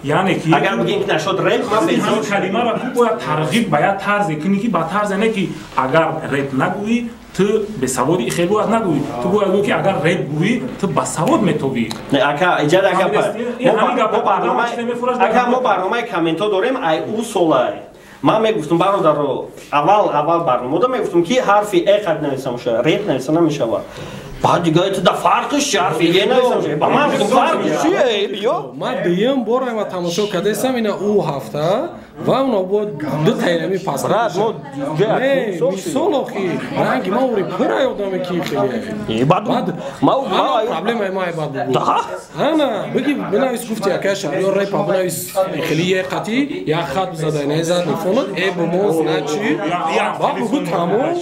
یعنی که اگر بگیم که نشد ریپ ما این کلمه را تو باید ترغیب باید طرز کنی که با طرز نه که اگر ریپ نگویی تو به سوادی خیلی باید نگویی تو باید بگویی که اگر ریپ گویی تو با سواد میتوی نه اکا ایجاد ما برنامه کامنت ها داریم ای اصولای من میگفتم برادر اول برنامه میگفتم که حرفی ای خط نویسم شده ریپ نویسم نمیشه بعد دیگه تو در فرقش حرفی یه نویسم شده با من فرقش چیه بیا من دویم بار ما تماشا کردم اینا او هفته و اونا بود دو تایرمی پس برات ما مثال آخی رنگ ما اوری پره یادم کی خیلی بعد ما پرابلم ما بعد بود نه بگی بنویس گفتی اکا شهریار ریپ بنویس خیلی یه خطی یا خط زده نزد میفوند ای بموز نچی با بگو تمام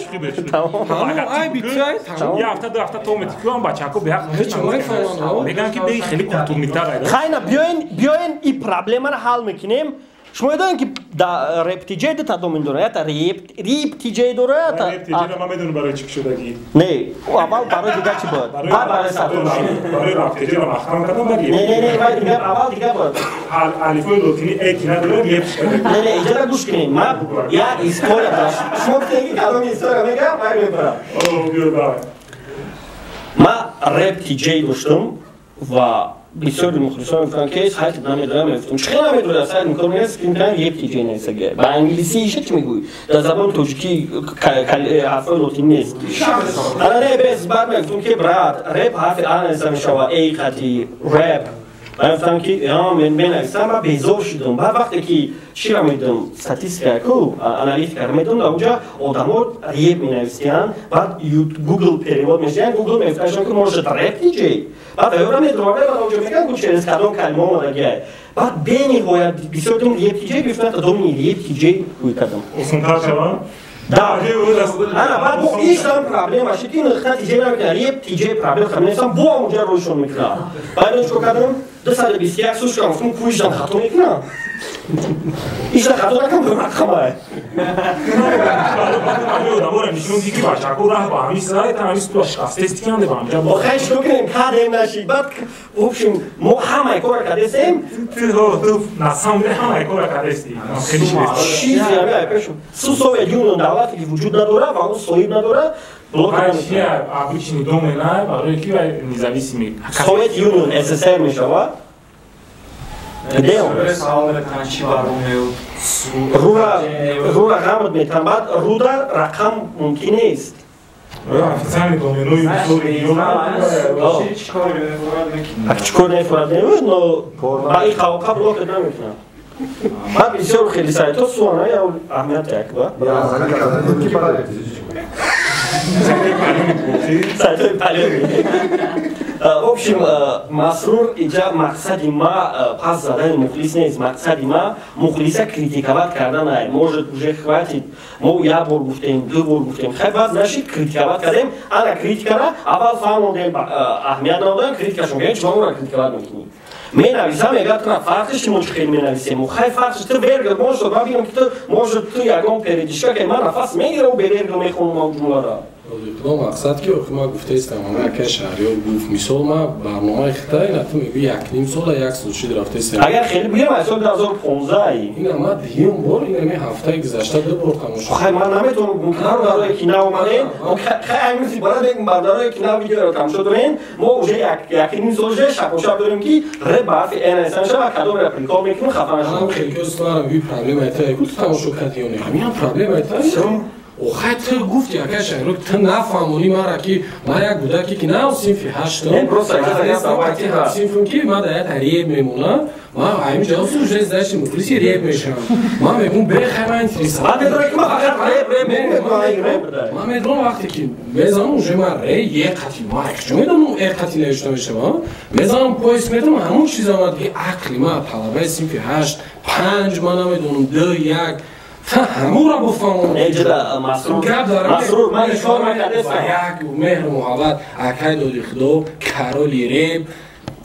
ای بیتای تمام یه هفته دو هفته تو متکیوام بچه‌کو به حق میگن که به خیلی کنتورمی‌تره خیلی بیاین این پرابلم رو حل میکنیم شما میدونید که در ریپ تیجی تا دومین داره یا تا ریپ تیجی داره تا ریپ تیجی رو من میدونم برای چی شدگی نه اول برای دیگه چی بود برای ساتوشی برای ریپ تیجی رو مخرم کردم بگی نه دیگه اول دیگه بود الفوی لاتینی اکی نداره ریپ نه اینجا گوش کنین ما یک استوریا داشت شما میگید کدام استوریا میگم من میبرم ما ریپ تیجی داشتم و بسیاری مخلصان میگن که سایت نمیدونم میگفتم چه نمیدونم سایت میکنم نیست که میگن یک تیجی نیست که با انگلیسی چی میگویی در زبان توجیکی حرفای لاتینی نیست انا نه بس بعد میگفتم که برات رپ حرف آن نیست میشه ای خطی رپ من گفتم که من بنویسم و بیزار شدم بعد وقتی که چی را میدم استاتیستیکا کو آنالیتیکا میدم اونجا آدم‌ها ریپ مینویسن بعد گوگل پریود میشن گوگل میفهمن که مرشد رپ دیجی بعد اونجا میدونم بعد اونجا میگن که چه کدام کلمه اومده بعد بینی هویت بسیار دم ریپ دیجی گفتن تا دومی ریپ دیجی کوی کدام اصلا شما da انا بعد بو ایشان پرابلم است که نخطه تیجی نمیکنه ریپ تیجی پرابلم خمیسان بو اونجا روشون میکنه بعدش کو کدام 221 سوش کنم کویش دام خطا میکنه ایشان خطا نکنم به مقامه آدم‌ها نشون دیگه بچه‌کو راه با همین سایت همین تو استاتیستیکی هم دارم با خیش کنیم کاریم نشید بعد وبشیم ما همه کار کردیم تو نسام همه کار کردیم خیلی چیزی همه پیشون سوسوی یونون دولتی که وجود نداره و اون صلیب نداره بلوکشی ابریشنی دومینای برای کی و نزاویسی سوویت یونیون SSR میشه دیدم رو رقم میتونم بعد رو در رقم ممکن نیست افسانه دومینوی چیکار نمی‌فراد نمی‌دونم با این قوقا بلوک نمی‌تونم من بسیار خیلی سایت ها سوانه یا اهمیت اکبر سایت های پلیمی общем مسرور اینجا مقصد ما پس زدن مخلص نیست مقصد ما مخلصه کریتیکوات کردن است може уже хватит ما یک بار گفتیم دو بار گفتیم خیلی باز نشید کریتیکوات کردیم انا کریتیکا را اول فهمیدیم اهمیت ندادن کریتیکاشون میگن چون را کریتیکوات میکنیم می نویسم میگه تو فرقش چی مشکل می نویسیم و خیلی فرقش تو برگر може تو بگم که تو може تو یکم پریدیشا که من نفس میگیرم و برگر میخونم جمله را خودم مقصد که ما گفته استم ما که شهریار گفت مثال ما برنامه خطای نتون میگه یک نیم سال یک سال شده رفته است. اگر خیلی بگم از سال 2015 این ما دیگه بار این هفته گذشته دو بار تماشا. خیلی من نمیتونم ممکنه برای کی نه اومدیم خیلی میسی برای بگم برای کی نه ویدیو رو تماشا دارین ما اوجه یک نیم سال شب داریم که رب برف این انسانش و کدوم اپلیکیشن میکنیم خفنش. من خیلی دوست دارم این پرابلم ایتای بود تماشا کردی یا نه همین پرابلم ایتای او خاطر گفت یا که شهر رو تا نفهمونی مرا که ما یک بودکی که نه صنف 8 این پروسه که صنفم که ما در تریب میمونم ما همین جواب سوژه داشت مفلسی ریب میشم ما میگم بخیر من تریس ما میدونم که ما فقط ما میدونم وقتی که میزنم اونجا ما ری یک قطعی ما چه میدونم یک قطعی نوشته میشه ما میزنم پویس میدونم همون چیزا ما دیگه عقلی ما طلبه صنف 8 5 ما نمیدونم 2 1 همون را بفهمم اینجا مسرور من اشکال میکرده یک مهر محبت اکای دادی خدا کارولی ریب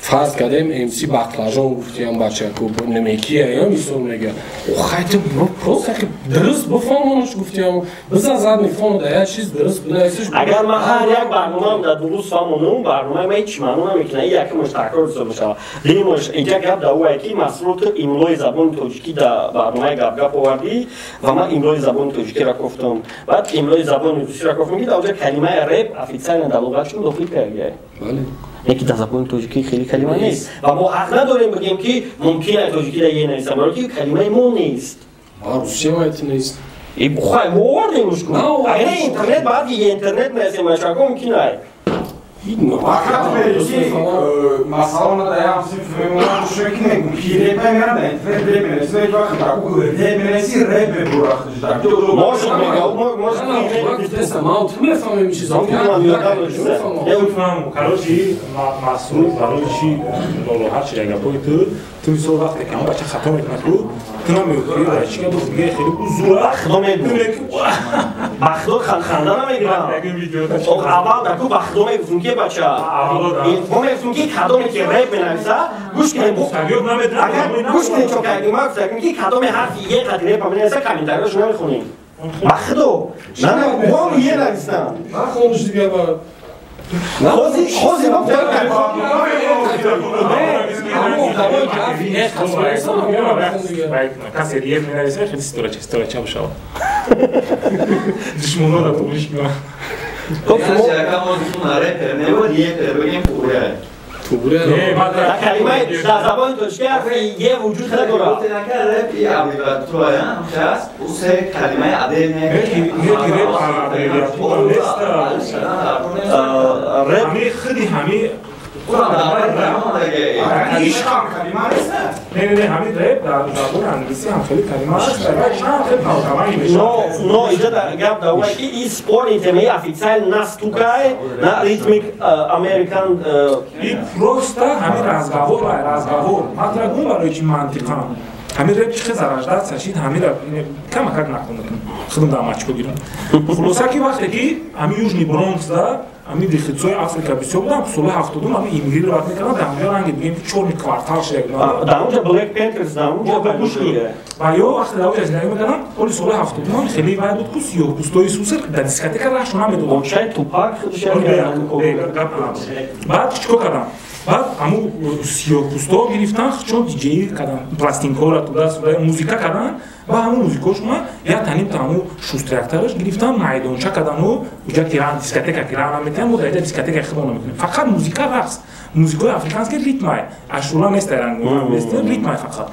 فرض کردیم امسی بقلاجان گفتیم بچه که نمیکیه یا میسون میگه او خیلی پروسه که درست بفهمونش گفتیم بزن زد میفهمون در یک چیز درست بنویسش اگر من هر یک برنامه در درست فهمونم برنامه من هیچ معلوم نمیکنه یکی مشترک رو بشه دیمش اینجا گپ در او یکی مسرور تو املای زبان تاجیکی در برنامه گپ آوردی و من املای زبان تاجیکی را گفتم بعد املای زبان روسی را گفتم که در اونجا کلمه رپ افیتسن در لغتشون داخل کرده بله یکی در زبان تاجیکی خیلی کلمه نیست و ما حق نداریم بگیم که ممکنه تاجیکی در یه نیست برای که کلمه ما نیست روسی ما نیست این بخواه موردیم مشکل اگر اینترنت بعد یه اینترنت نیست مشکل ممکنه وقت می‌رسی مثلا ما در هم صنف شوکی نمی‌کنیم که ریپ می‌رم در اینترنت ریپ می‌رسی ولی وقتی برای ریپ می‌رسی ریپ براختش دارم ماش میگم ما تو می‌فهمیم این چیزا نمی‌فهمم کاروشی مسئول برای چی لولوهات چی اگر پویت تو می‌سوز وقتی که بچه خطا می‌کنه تو نمی‌گویی برای چی که دوست میگه خیلی زور خطا می‌کنه بخدو خنده نمی‌گیرم اول در تو بخدو می‌گفتم که بچه ما می‌گفتم که کدومی که ریپ بنویسه گوش کنیم اگر گوش کنیم چون که ما گفتیم که کدوم حرفی یه قدر ریپ بنویسه کامنتاریش نمی‌خونیم بخدو نه ما یه نویسم من خودش دیگه با خوزی ما فکر کسی ریپ می‌نویسه خیلی ستورچه بشه دشمنان را تولیش می‌کنه کلمه در زبان ترکی حرف یه وجود نداره رپ خیلی همه عشق هم کلمه نیست نه همین رپ در زبان انگلیسی هم خیلی کلمه هست نه اینجا در گپ در اوه که این سپور اینترنی افیکسل نست تو که نه ریتمیک امریکن این پروستا همین رازگاور مطلقون برای چی منطقه همین رپ چه زرجدت سشید همین رپ کم اکد نکنه خودم در مچ بگیرم خلاصه که وقتی که همین یوژنی برونکس در همین دیخیتسوی افریقا بسیار بودم سال 70 همین ایمیگری رو میکردن در اونجا رنگ دیگه که چورنی کوارتال شده در اونجا بلک پنترز در اونجا بگوش میره و یا وقتی در اونجا زندگی میکردن کلی سال 70 هم خیلی باید بود که سیاه پوستای سوسر در دیسکاتیک راه شما میدونم اونجای توپاک خودش بعد چیکار کردم بعد همون سیاه پوستا گرفتن چون دیجی کردن پلاستینکا را تو دست موزیکا کردن و همون موزیکاش ما یا تنیم تامو شوسترکترش گرفتن میدانچه کردن و اونجا کیران دیسکاتیک کیران میتونن و در دیسکاتیک خودمون میکنیم فقط موزیکا رقص موزیکای افریقانسکی ریتمای اشولا نیست رنگ نیست ریتمای فقط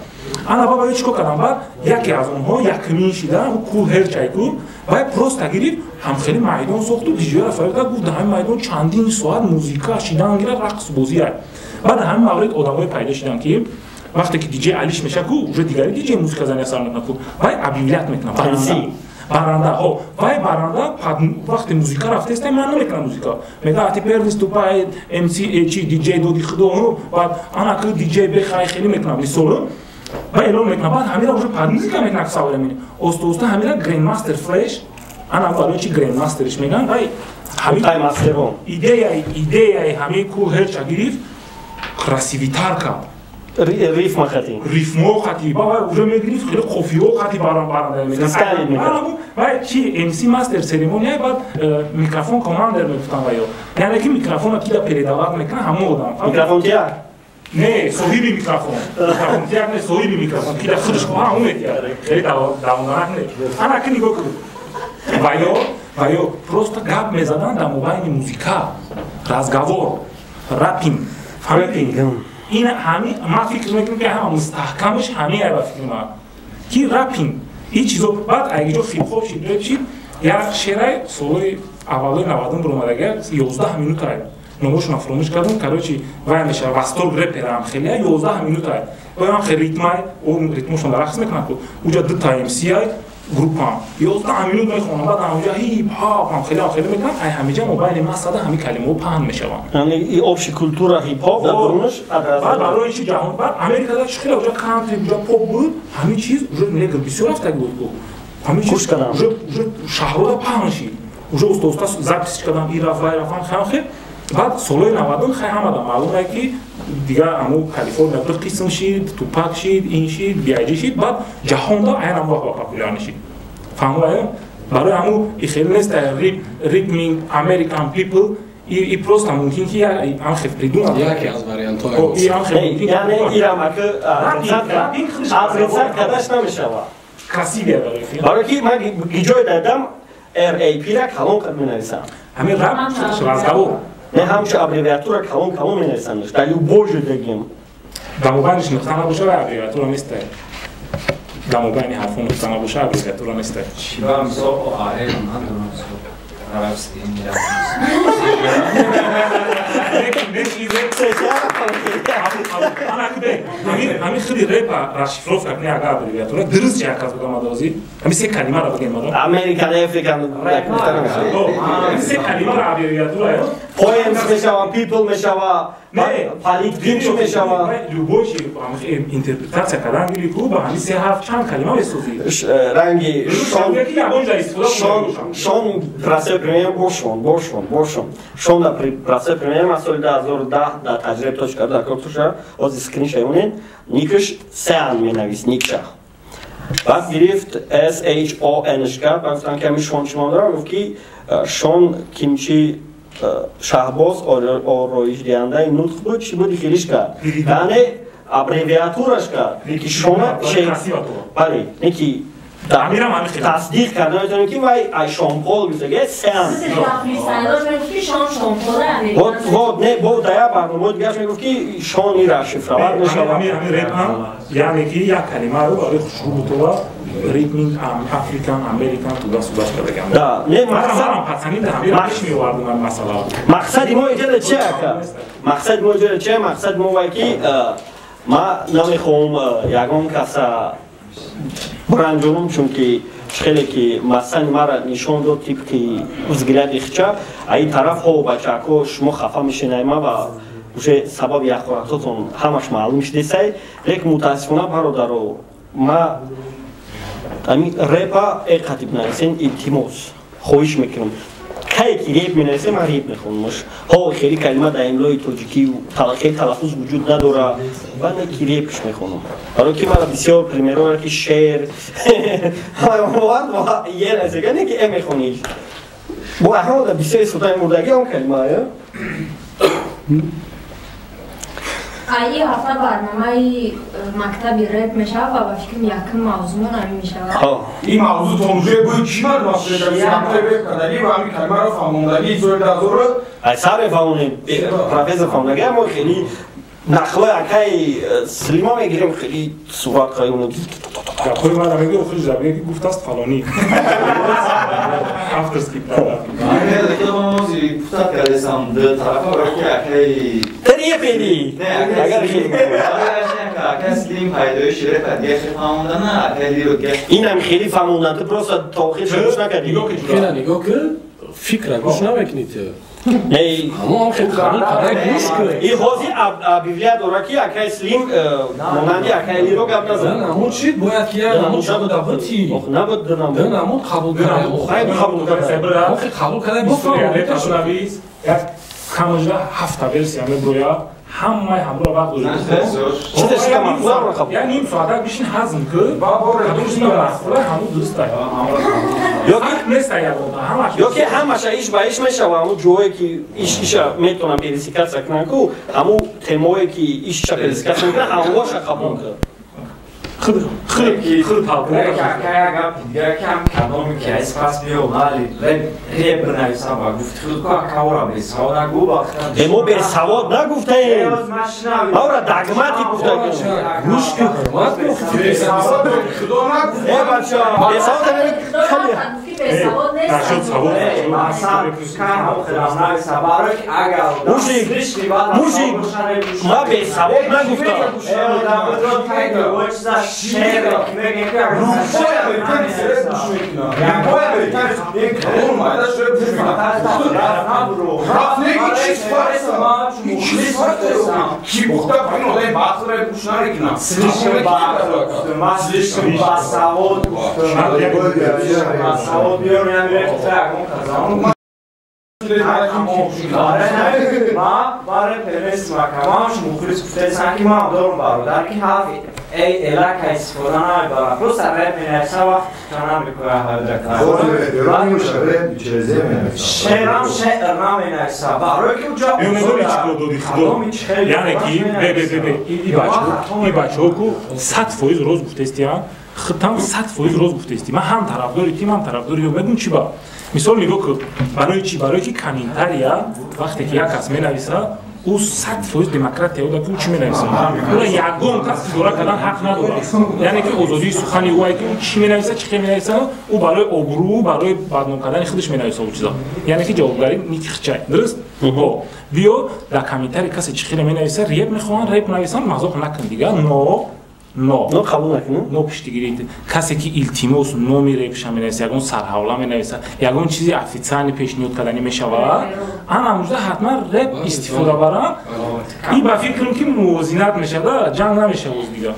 انا بابا چیکار کردم بعد یکی از اونها یکمی شدن و کول هر چایکو و پروست گرفت هم خیلی میدان ساخت و دیجی را فردا گفت در همین میدان چندین ساعت موزیکا شیدن گیره رقص بازی بعد همین مورد آدمای پیدا شدن که وقتی که دیجی علیش میشه کو اونجا دیگری دیجی موزیکا زنی اثر میکنه کو وای ابیلیت میکنه برنده ها وای برنده وقتی موزیکا رفته است من نمیکنم موزیکا میگه اتی پرویس تو پای ام سی چی دیجی دو دیخدو بعد انا که دیجی بخای خیلی میکنم سولو و اعلام میکنم بعد همین اونجا پاد موزیکا میکنه سوال میکنه اوستا همین گرین ماستر فلش انا ولی چی گرین ماسترش میگن وای همین تایم ماسترون ایده همین کو هر چگیریف کراسیویتار کا ریف مخاطی ریفمو خطی با اونجا میگیری خیلی کافیو خطی برنده میکنه و چی امسی ماستر سریمونی بعد میکروفون کماندر میگفتن و یعنی که میکروفون کی دا پریداوات میکنه همون آدم میکروفون تیار نه صاحب میکروفون تیار نه صاحب میکروفون کی دا خودش با همون میتیار خیلی داونانه انا که نگاه کنم و یا просто гап мезадан дар мобайни музика разговор рапинг фампинг ин ҳами ман фикр мекунам ки ҳама мустаҳкамаш ҳамин ай ба фикр мекунам ки рапинг ин чизо баъд агиҷо хипхоп шид реп шид як шерай солҳои аввалои 90 буромадага 11 минут ай номошона фаромӯш кардам короче вай мешава васторг реперам хеле 11 минут ай оям хе ритмай он ритмошон рақс мекунад уҷа ду таимси ай группам 11 минут میخونم بعد اونجا هیپ هاپ خیلی میکنم همینجا موبایل من صدا همین کلمه‌ها پهن میشوند یعنی این آبش کلتور هیپ هاپ درونش بعد برای چی جهان بعد امریکا دا خیلی اونجا کانتری اونجا پاپ بود همین چیز اونجا میگه بسیار افتاد بود همین چیز اونجا شهرها پهن شد اونجا استاد زاپیس کردم ایرافان خیلی بعد سالهای 90 خیلی همه معلومه که دیگه امو کالیفرنیا دو قسم شد توپاک شد این شد بیایجی شد بعد جهان دا این هم واقعا پاپولار شد فهموده برای امو خیلی نیست ریتمینگ امریکن پیپل ای پروست ممکن که هم خیلی پریدون یکی از واریانت های یعنی ایران که افریقا کداش نمیشه کسی بیاد برای که من گیجای دادم RAP را کلان کرد می‌نویسم همین رپ رازگاور نه همش ابریویاتور کلان می‌نویسندش در بوج دگیم در موبایلش نقطه نباشه و ابریویاتور نیست در موبایل حرفون نقطه نباشه ابریویاتور نیست چی با مثال آره من درست رابستی میرم همین خیلی ریپ راشفروف کنی اگر ابریویاتور درست چه کس بگم ادازی همین سه کلمه را بگیم مادام امریکن افریکن همین سه کلمه را ابریویاتور است پویمز میشوند پیپل میشوند پالیت گیم میشوند لوبوشی همین اینترپرتاسیا کردن لیکو با همین سه حرف چند کلمه بسازی رنگی شون پراسه پریمیر بورشون شون در پراسه پریمیر مسئول 2010 در تجربه توش کرد در کارتوشه از اسکرین شایونین نیکش سیان می نویس نیکشه بعد گرفت SHONش کرد بعد گفتن که همین شون شما دارم گفت که شون کیمچی شهباز آرایش دیانده نطق بود چی بود خیلیش کرد یعنی ابریویاتورش کرد که شما بله نیکی تصدیق کردن میتونیم که وای شامپول میشه سیان بود نه بود در برنامه دیگهش میگفت که شانی را شفرور میشه همین ریتم یعنی که یک کلمه رو برای شروع تو ریتمینگ افریکن امریکن تو دست بگم نه مقصد ما اینجا چیه مقصد ما وای که ما نمیخوام یگان کسا برانجونم چون که خیلی که مثلا مرا نشون داد تیپ که взгляд ихча ای طرف ها و بچه ها شما خفه میشین و уже سبب یک خوراکتون همش معلوم شده سای لیکن متاسفانه برادرو ما همین رپا اقتیب نویسین التماس خواهش میکنم کی که ریپ مینویسه من ریپ میخونمش ها خیلی کلمه در املای تاجیکی خیلی تلفظ وجود نداره من کی ریپش میخونم حالا که من بسیار پریمیرو که شعر واقعا یه نزدیکه نه که میخونی با احمد بسیار سوتای مردگی اون کلمه ها ای هفته برنامه مکتبی رپ میشه و با فکرم یکم موضوع نمی میشه این موضوع تونجه بود چی مرد واسه مکتب رپ کردنی و همین کلمه رو فهموندنی زور دازور سر فهمونی پروفسور فهمونگی اما خیلی نخله اکای سلیما میگیریم خیلی صورت خواهی اونو خیلی من همه گفت خیلی جبیه که گفت است فلانی افتر سکیپ دادا من دیگه با موزی گفت کردم دو طرفا وقتی اکای تریه پیدی اگر خیلی اکای سلیم پایدوی شیره پدیه خیلی فهموندن نه اکای لیرو گشت این هم خیلی فهموندن تو پروسا تاخیرش گوش نکردی خیلی نگاه که فکر گوش نمیکنید ای همون خیلی کاری گوش کنه این خوزی بیبلیا داره که اکای سلیم مانندی اکای لیرو گپ نزن نمود چید باید که نمود شد دابتی نبود نمود قبول کنه خیلی قبول کنه قبول کنه استوریالیتش نویس یک 57 ورسی همه برویا ҳамаи ҳамро вақт چیزش که مخصوصا رو خب یعنی این ساعت بشین هضم که کدومش نمخوره همون دوست داره یا که همش ایش با ایش میشه و همون جوهی که ایش میتونم پریسیکاسیا کنن که همون تمایی که ایش پریسیکاسیا میکنه همون باشه قبول کنه خیلی پاپور یکم کدومی که از پس بیو ولی ریب نویسم و گفت خود که کورا به سواد نگو باخته ما به سواد نگفتیم اورا دگمتی گفته گوش که حرمت گفتی به سواد خدا نگفت بچه به سواد نشد سواد مثلا کار هم خدام نویسم برای که اگر موشی ما به سواد نگفتم شهر میگه که روزای امریکایی سرت گوش میکنه روزای امریکایی یک کلون مایده شده گوش میکنه رفت نگی چیز فرسه چیز فرسه کی بخته پایین آدای بحث رای گوش نمیکنه سلیشم با سواد سواد بیارم نمیره ترک ما برای پرس مکمانش مخلص گفته سنگی ما دارم برادر که حرفی ای علاقه استفاده نمیبرم پس رب مینویسه وقت کنم بکنه شعرم شعر نمینویسه برای که اونجا یعنی که ای بچه ها که 100% روز گفته استی خطم 100% روز گفته استی من هم طرفداری تیم هم طرفداری یا بگم چی با مثال نگاه که برای که کامنتاریا وقتی که یک کس مینویسه او 100% دموکرات یاد که چی مینویسه اون یگان کس دورا کردن حق نداره یعنی که آزادی سخنی او که چی مینویسه چی مینویسه او برای آبرو برای بدنام کردن خودش مینویسه اون چیزا یعنی که جوابگری نیکخچای درست بیا در کامنتاری کسی چی مینویسه ریپ میخوان ریپ نویسن مذاق نکن دیگه نو قبول نکنم نو پشتگیری کسی که التیموس نومی ریپش مینویسه یگان سرحوله مینویسه یگان چیزی افیتسانی پیشنهاد کردنی میشود انا موجود حتما رپ استفاده برام این با فکرم که موازنت میشه دا جنگ نمیشه باز دیگه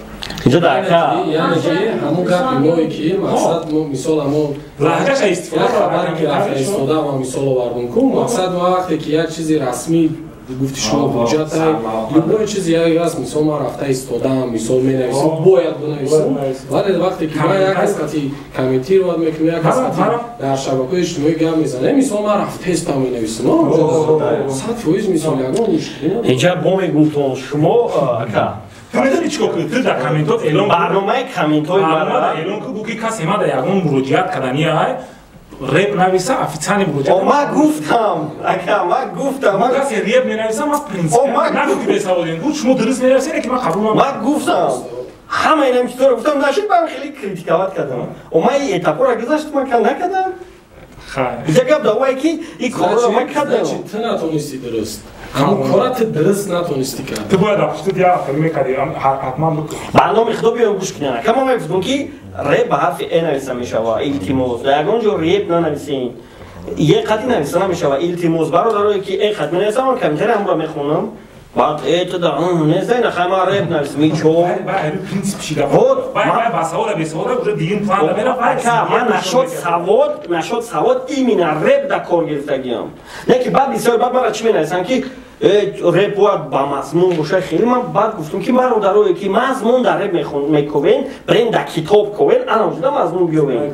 اینجا درکه یعنی که همون گپی مایی که مقصد مثال همون لهجهش استفاده خبری که رفت استفاده و مثال آوردن کن مقصد وقتی که یک چیزی رسمی گفتی شما بودجت یا چیزی هست مثال ما رفته استفاده مثال مینویسم باید بنویسم ولی وقتی که ما یک قسمتی کامنتی رو میکنم یک قسمتی در شبکه‌های اجتماعی گپ میزنه مثال ما رفته استفاده مینویسم 100% مثال یگان مشکلی اینجا با میگم شما اکا تو میدونی چیکار کنی تو در کامنتات اعلام برنامه کامنتای مرا اعلام کو که کسی ما در یگان مراجعت کردنی های ریپ نویسه افیتسانی مراجعت ما گفتم اکا ما گفتم ما کسی ریپ نویسه ما پرینسیپ نگو که بسوادین بود شما درست نویسین که من قبول ما گفتم همه اینم که تو گفتم نشید من خیلی کریتیکاوت کردم و ما این اتاپو را گذاشت من کار نکردم اینجا گفت دوایی که این کار رو من کردم تو نتونستی درست همون کارت درست نتونستی کرد تو باید افشتید یا کلمه کردی حتما بکن برنامه خدا بیان گوش کنیم کما ما گفتم که ریپ به حرف ای نویسه میشه و التماس در یگان جو ریپ ننویسین یه خطی نویسه نمیشه و التماس برادرایی که این خط مینویسم من کامنتر هم را میخونم بعد اعتدا نیست این خیلی ما ریپ نویسم میچو باید پرینسیپ چیده باید بساوره بساوره کجا دیگین پلان دمیره من نشد سواد ایمینه ریپ در کار گرفتگیم نه که بعد بسیار بعد من را چی مینویسم که ریپ باید با مضمون باشه خیلی من بعد گفتم که من رو در روی که مضمون در ریپ میکنین برین در کتاب کنین انا وجود مضمون بیاوین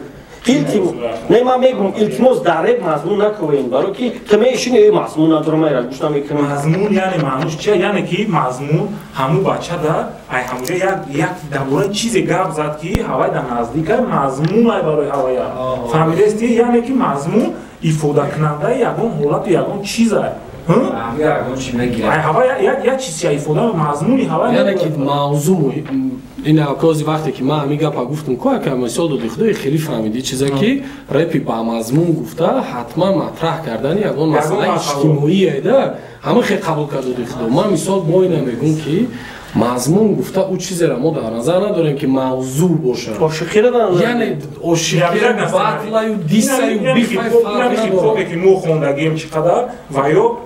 نه من میگم التماس در ریپ مضمون نکنین برای که تمیشین ای مضمون ندارم ایرا گوشتم میکنم مضمون یعنی معنیش چیه یعنی که مضمون همون بچه در ای همونجا یک درباره چیزی گپ زد که هوای در نزدیک مضمون ای برای هوای فهمیدستی یعنی که مضمون ifade کننده یگان حالت یگان چیزه هوا یا چیزی ایفاده مضمونی هوا یعنی که موضوع این عکاسی وقتی که من میگم گفتم که مثال دو خدای خیلی فهمیدی چیزی که رپی با مضمون گفته حتما مطرح کردن یگان مسئله اجتماعی ده همه خیلی قبول کرده دو خدا من مثال با این میگم که مضمون گفته او چیزی را ما در نظر نداریم که موضوع باشه عاشقی را در نظر یعنی عاشقی باطل و دیسه و بیفای فرق نداره که نو خوندگیم چقدر و یا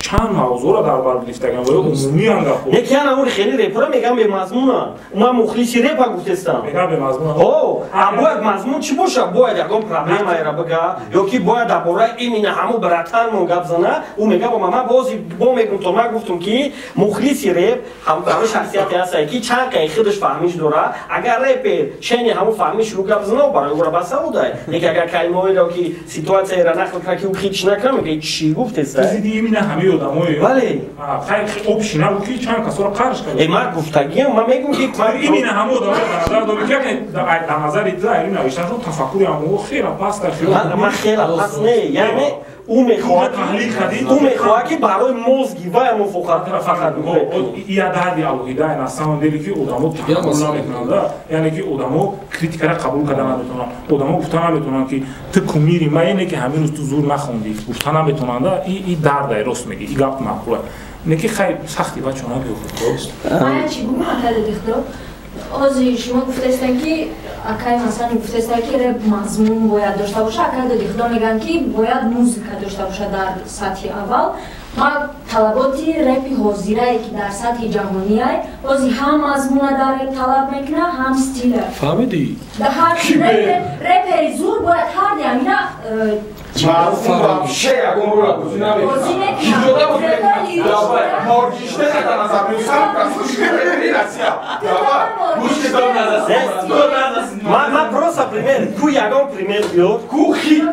چند موضوع را در بر گرفتگان و عمومی انگاه یکی اون خیلی رپر میگم به مضمون ما مخلصی رپ گفتستم میگم به مضمون باید مضمون چی باشه باید یکم پرابلم را بگه یا کی باید درباره این همو براتن مون گپ زنه او میگه با من بازی با میگم تو ما گفتم که مخلصی رپ هم شخصیتی هست که چند که خودش فهمیش داره اگر رپ چنی همو فهمیش رو گپ زنه برای او را بس بوده دیگه اگر کلمه‌ای را که سیتواسیون را نقل کنه که او هیچ نکنه میگه چی گفت است دیدی مینا همه آدمای بله خیلی اوبشینه بود که چند کسا را قرض کرد ما گفتگی ما میگم که این مینا همه آدمای در نظر داره که در نظر دیده این نوشتن رو تفکری همو خیلی پاس در ما خیلی پاس نه یعنی او میخواد که برای مزگی و فقط یا دردی الوهیده این اصلا دلی که آدمو تحمل نمیکنند یعنی که آدمو کریتیک را قبول کردن نمیتونن آدمو گفتن نمیتونن که تو کمیری ما اینه که همین روز تو زور نخوندی گفتن نمیتونند این درد راست میگی این گپ معقوله نه که خیلی سختی بچه‌ها نگفت درست من چی گفتم دیگه آزی شما گفتستن که اکای مثلا گفتستن که رپ مضمون باید داشته باشه اکای دیگه میگن که باید موسیقی داشته باشه در سطح اول ما طلباتی رپ حاضره که در سطح جهانی است آزی هم مضمون داره طلب میکنه هم استیل فهمیدی در هر رپ زور باید هر دیگه معروف вообще яком роля гузина киҷода морҷиште накана замиусам касушкери расия ма просто пример ку ягон пример биёр ку хит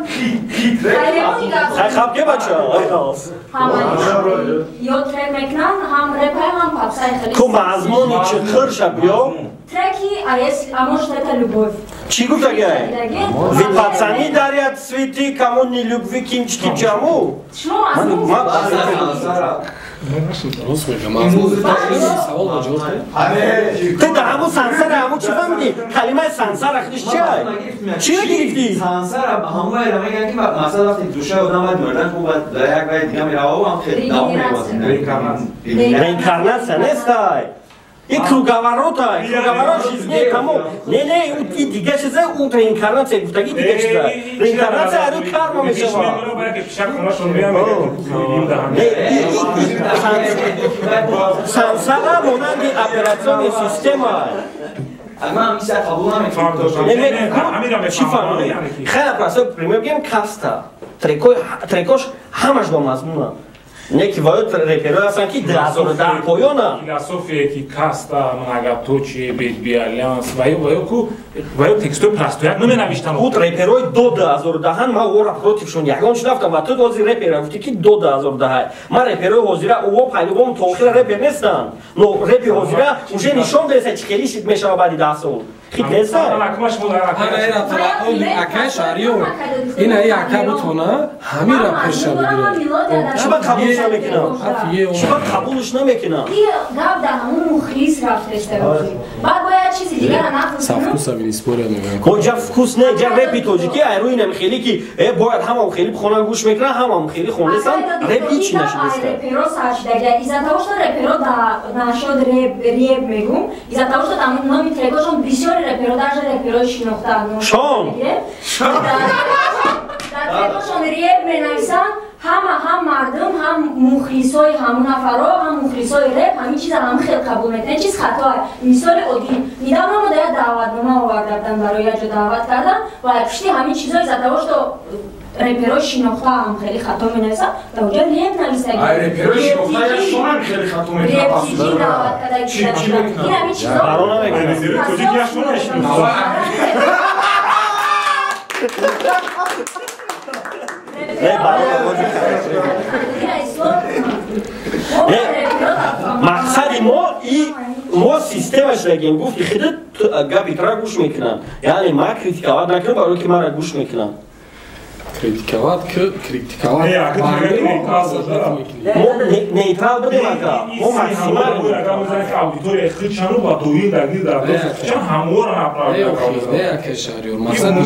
хабке бача ё трек мекунан ҳам репа ҳам попсай хеле ку мазмуни чӣ хирша биё треки амош это любовь чӣ гуфтагай ви пацани дарят цвети кому не любви кинчки чаму ты да ҳамун сансара ҳамун чӣ фаҳмидӣ калимаи сансара худиш чиай чиро гирифтӣ сансара ҳамаеро мегӯянд ки масалан вақте душаи одам бояд мурдан хуб дар як вай дига мерава ҳам хеле давом мебозад реинкарнация нестай این کروگاورات های کروگاورات چیزی کامو نه این دیگه چیزه اون رینکارناسیون گفتگی دیگه چیزه رینکارناسیون هر کار ما میشه وا سانسارا مونند اپراسیون سیستم اما همیشه قبول نمیکنم چی فهمیدی خیلی پرسه پریمیر بگیم کاستا تریکوش همش با مضمونه не ки воюд реперҳое ҳастанд ки 2010 поёна философие ки каста многоточие бедбиалянс ваю текстои простояк наменавиштан худ реперҳои до 2010 ман ора протившон ягон шунафтам ва ту ҳозир репера гуфти ки до 2010 ман реперҳои ҳозира ува пайдобом то охира репер нестанд но репи ҳозира уже нишон деса чӣ хели шид мешава баъди 10 сол хит неста акай шаҳриёр ин ака бутона ҳамира пеша бигирад чӣ ба қабулш намекунам чӣ ба қабулш намекунам гап дар ҳамун мухлис рафтаста баъд бояд чизи дигара нафс савкуса винисбория мегӯям ҳоҷа вкус не ҷа репи тоҷикӣ айрӯи намхели ки бояд ҳамам хели бихонан гӯш мекунан ҳамам хели хонестан реп ҳичи нашидеста реперо саршидага из-за того что реперо нашод реп мегум из-за того что там номи трекошон бисёри реперо даже реперо шинохта шон дар трекошон реп менависанд ҳам мардум ҳам мухлисои ҳамун нафаро ҳам мухлисои реп ҳамин чиза ҳам хел қабул мекунанд чиз хатоа мисоли оддӣ недавно мо дая даъватнома овардартан барои яҷо даъват кардан ва пишти ҳамин чизо из-за того что реперои шинохта ҳам хеле хато менависанд ва уҷа реп нависаги реперои шинохта яшонам хеле хато репчизи даъват кардаги ин ҳамин чизо барона мекунад мақсади мо системаш дагем гуфти хида габи тра гӯш мекунам яъне ма критикават накунам барои ки мара гӯш мекунам критиковать нейтрал будем ака мо максимал аудитория хичану ба дуин дагир дар чан ҳамора направда кешариёр масалан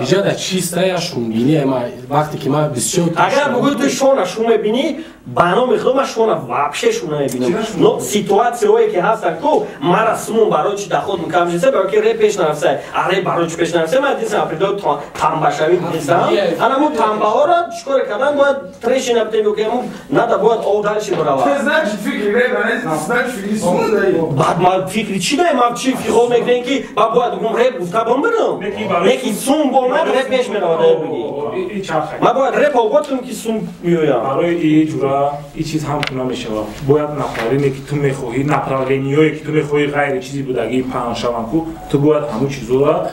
иҷада чистая шунгини ма вақте ки ма бисёр агар бугӯи ту шона шум мебинӣ бано мехоҳам ма шона вообще шуна мебинам но ситуатсияое ки ҳастанд ку мара сумун барои чи даход мукам ҷиса барои ки ре пеш нарафсай аре барои чи пеш нарафсай ма дисам апридои тамбашавӣ дисам Ана мо тамбаҳоро чикор кардан бояд треши набитем ки мо нада бояд овдалши барава. Значит фикри ребят, значит фикри сунда. Баъд ма фикри чи даем, ма чи фикр мекунем ки ба бояд гум реп гуфта бом бирам. Неки сум бомад реп пеш меравад биги. Ма бояд реп овотум ки сум миёям. Барои ин ҷура ин чиз ҳам куна мешавад. Бояд нафарине ки ту мехоҳӣ, направлениёе ки ту мехоҳӣ ғайри чизи будагӣ паҳн шаванд ку, ту бояд ҳамун чизоро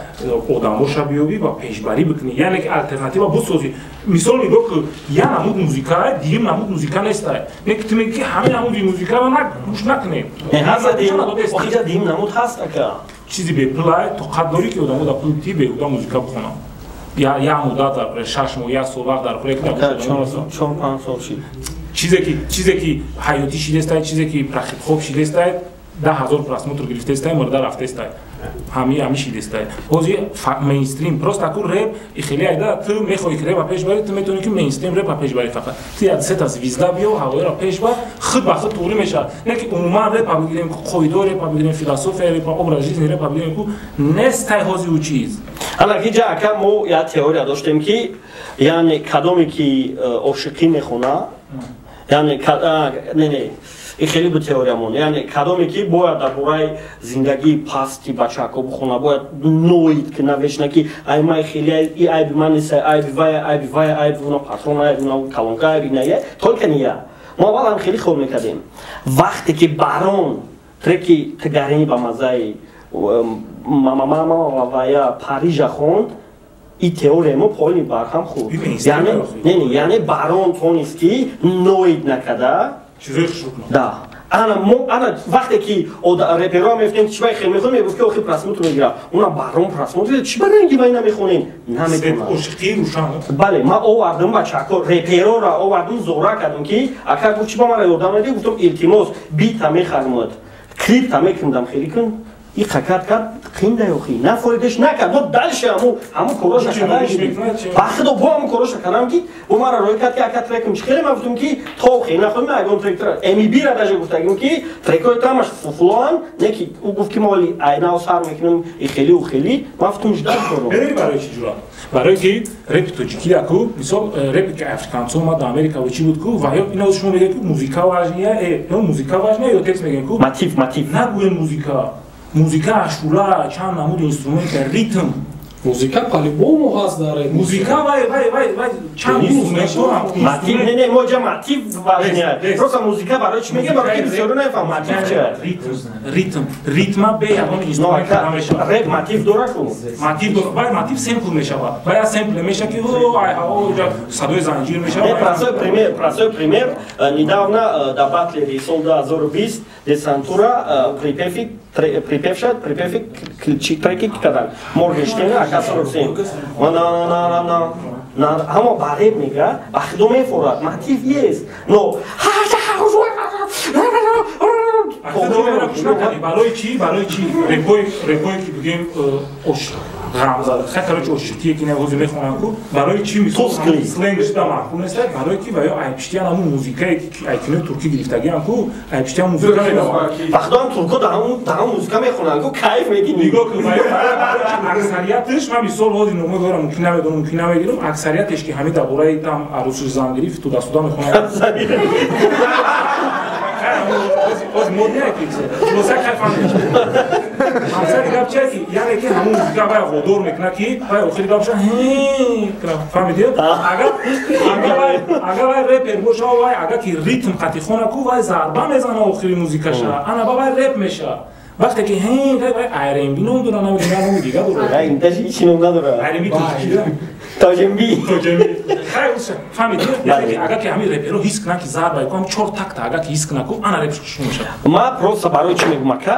одамоша биёбӣ ва пешбарӣ бикунӣ. Яъне ки алтернатива бисозӣ. Мисол нигоҳ ки як намуд музика, дигар намуд музика нестай. Не ки ту меги ки ҳамин намуди музикаро гӯш накунем. Охиҷа дигар намуд ҳаст ака. Чизи бепулай то қад дорӣ ки одамо дар пули ти беҳуда музика бихонанд. Як муддат дар пуре 6 моҳ 1 сол вақт дар пуре 4-5 сол шид. чизе ки ҳаётӣ шидестай, чизе ки прахибхоб шидестай, 10,000 просмотр гирифтестай, мурда рафтестай. ҳами шидестай. Ҳозир мейнстрим просто аку реп и хеле айда ту мехоҳӣ ки репа пеш барӣ, ту метавонӣ ки мейнстрим репа пеш барӣ фақат. Ту як сета звезда биё, ҳавоиро пеш бар, худ ба худ туғрӣ мешавад. Не ки умуман репа бигирем, қоидо репа бигирем, философия репа, образ жизни репа бигирем ку нестай ҳозир у чиз. Ана ки ҷа ака мо як теория доштем ки яъне кадоме ки ошиқӣ мехона, яъне не ин хеле бу теориямон, яъне кадоме ки бояд дар бораи зиндагии пасти бачаҳко бихона, бояд ноид ки навешна ки аймай хеле и айби ман нест, айби вая, айби вая, айби уна патрона, айби уна калонка, айби ная, толика ния. Мо аввалам хеле хоб мекардем. Вақте ки барон треки тигарини ба мазаи мама вая Парижа хонд, ин теория мо поини барҳам худ. Яъне барон тонист ки ноид накарда. Да. Ана вақте ки реперо мефтем чи бай хел мехонем мегуфт ки охи просмотр мегира. Уна барон просмотр чи баранги вай намехонем. Наметонам. Ошиқи рӯшан. Бале, ма овардам бачаҳко реперора овардам зора кардам ки ака гуфт чи ба мара ёрдам нади, гуфтам илтимос бита мехармад. Клипта мекундам хеле кун. И хакат кард қинда ёхи нафоидаш накард мо далши ҳамун короша кардам бахудо бо ҳамун короша кардам ки бо мара рой кард ки ака трекам чи хеле ман гуфтам ки тохе нахоҳем ягон трек эмибира даже гуфтагим ки трекҳои тамаш фулан не ки ӯ гуфт ки мо али айнау сар мекунем и хели у хели ман гуфтам ждат корам бедонӣ барои чӣ ҷура барое ки репи тоҷикӣ аку мисол репи ки африканцо омад до америка ва чӣ буд ку ва ина шумо мегӯед ки музика важния музика важния ё текст мегӯем ку мотив нагӯем музика ашура чанд намуд инструмент ритм музика по-любому ҳаст дар музика вай чанд инструмент мотив не моҷа мотив важния просто музика барои чи мегӯем барои ки бисёрӣ нафаҳм мотив чия ритма бе ягон инструмент намешавад реп мотив дора ку мотив семпл мешавад ба як семпл меша ки садои занҷир мешавад простой пример недавно до батлери сол 2020 десантура припевшат треки кардан Моргенштерн ака 47 ҳама ба реп мегӯяд ба худо мефорад мотив есть но барои чӣ репое ки бигем ошиқие ки ҳозир мехонанд ку барои чӣ мисол сленг шуда маъқул нест барое ки ваё айбиштиян ҳамун музикае ки айкинои туркӣ гирифтагианд ку айбиштиян музика медавад ба худоам турко дар ҳамун музика мехонанд ку кайф мегирӣ нигоҳ ки аксариятш ман мисол ҳозир номаи вора мумкин намедонам мумкин намегирам аксариятеш ки ҳамин дар бораи там арӯси зангирӣ фитудасуда мехонанд мақсади гап чия ки яъне ки ҳамун музика вай водор мекуна ки вай охири гапша фаҳмидед агар вай репер боша вай агар ки ритм қатӣ хона ку вай зарба мезана охири музикаша ана ба вай реп меша вақте ки вай айремби ном дора намедона дига дора инташи ном надора айремби тоҷикида тоҷемби фаҳмидед яъне ки агар ки ҳамин реперо ҳис кунанд ки зарба кунам 4 такта агар ки ҳис кунанд ку ана реп шуруъ мешавад ма просто барои чӣ мегӯям ака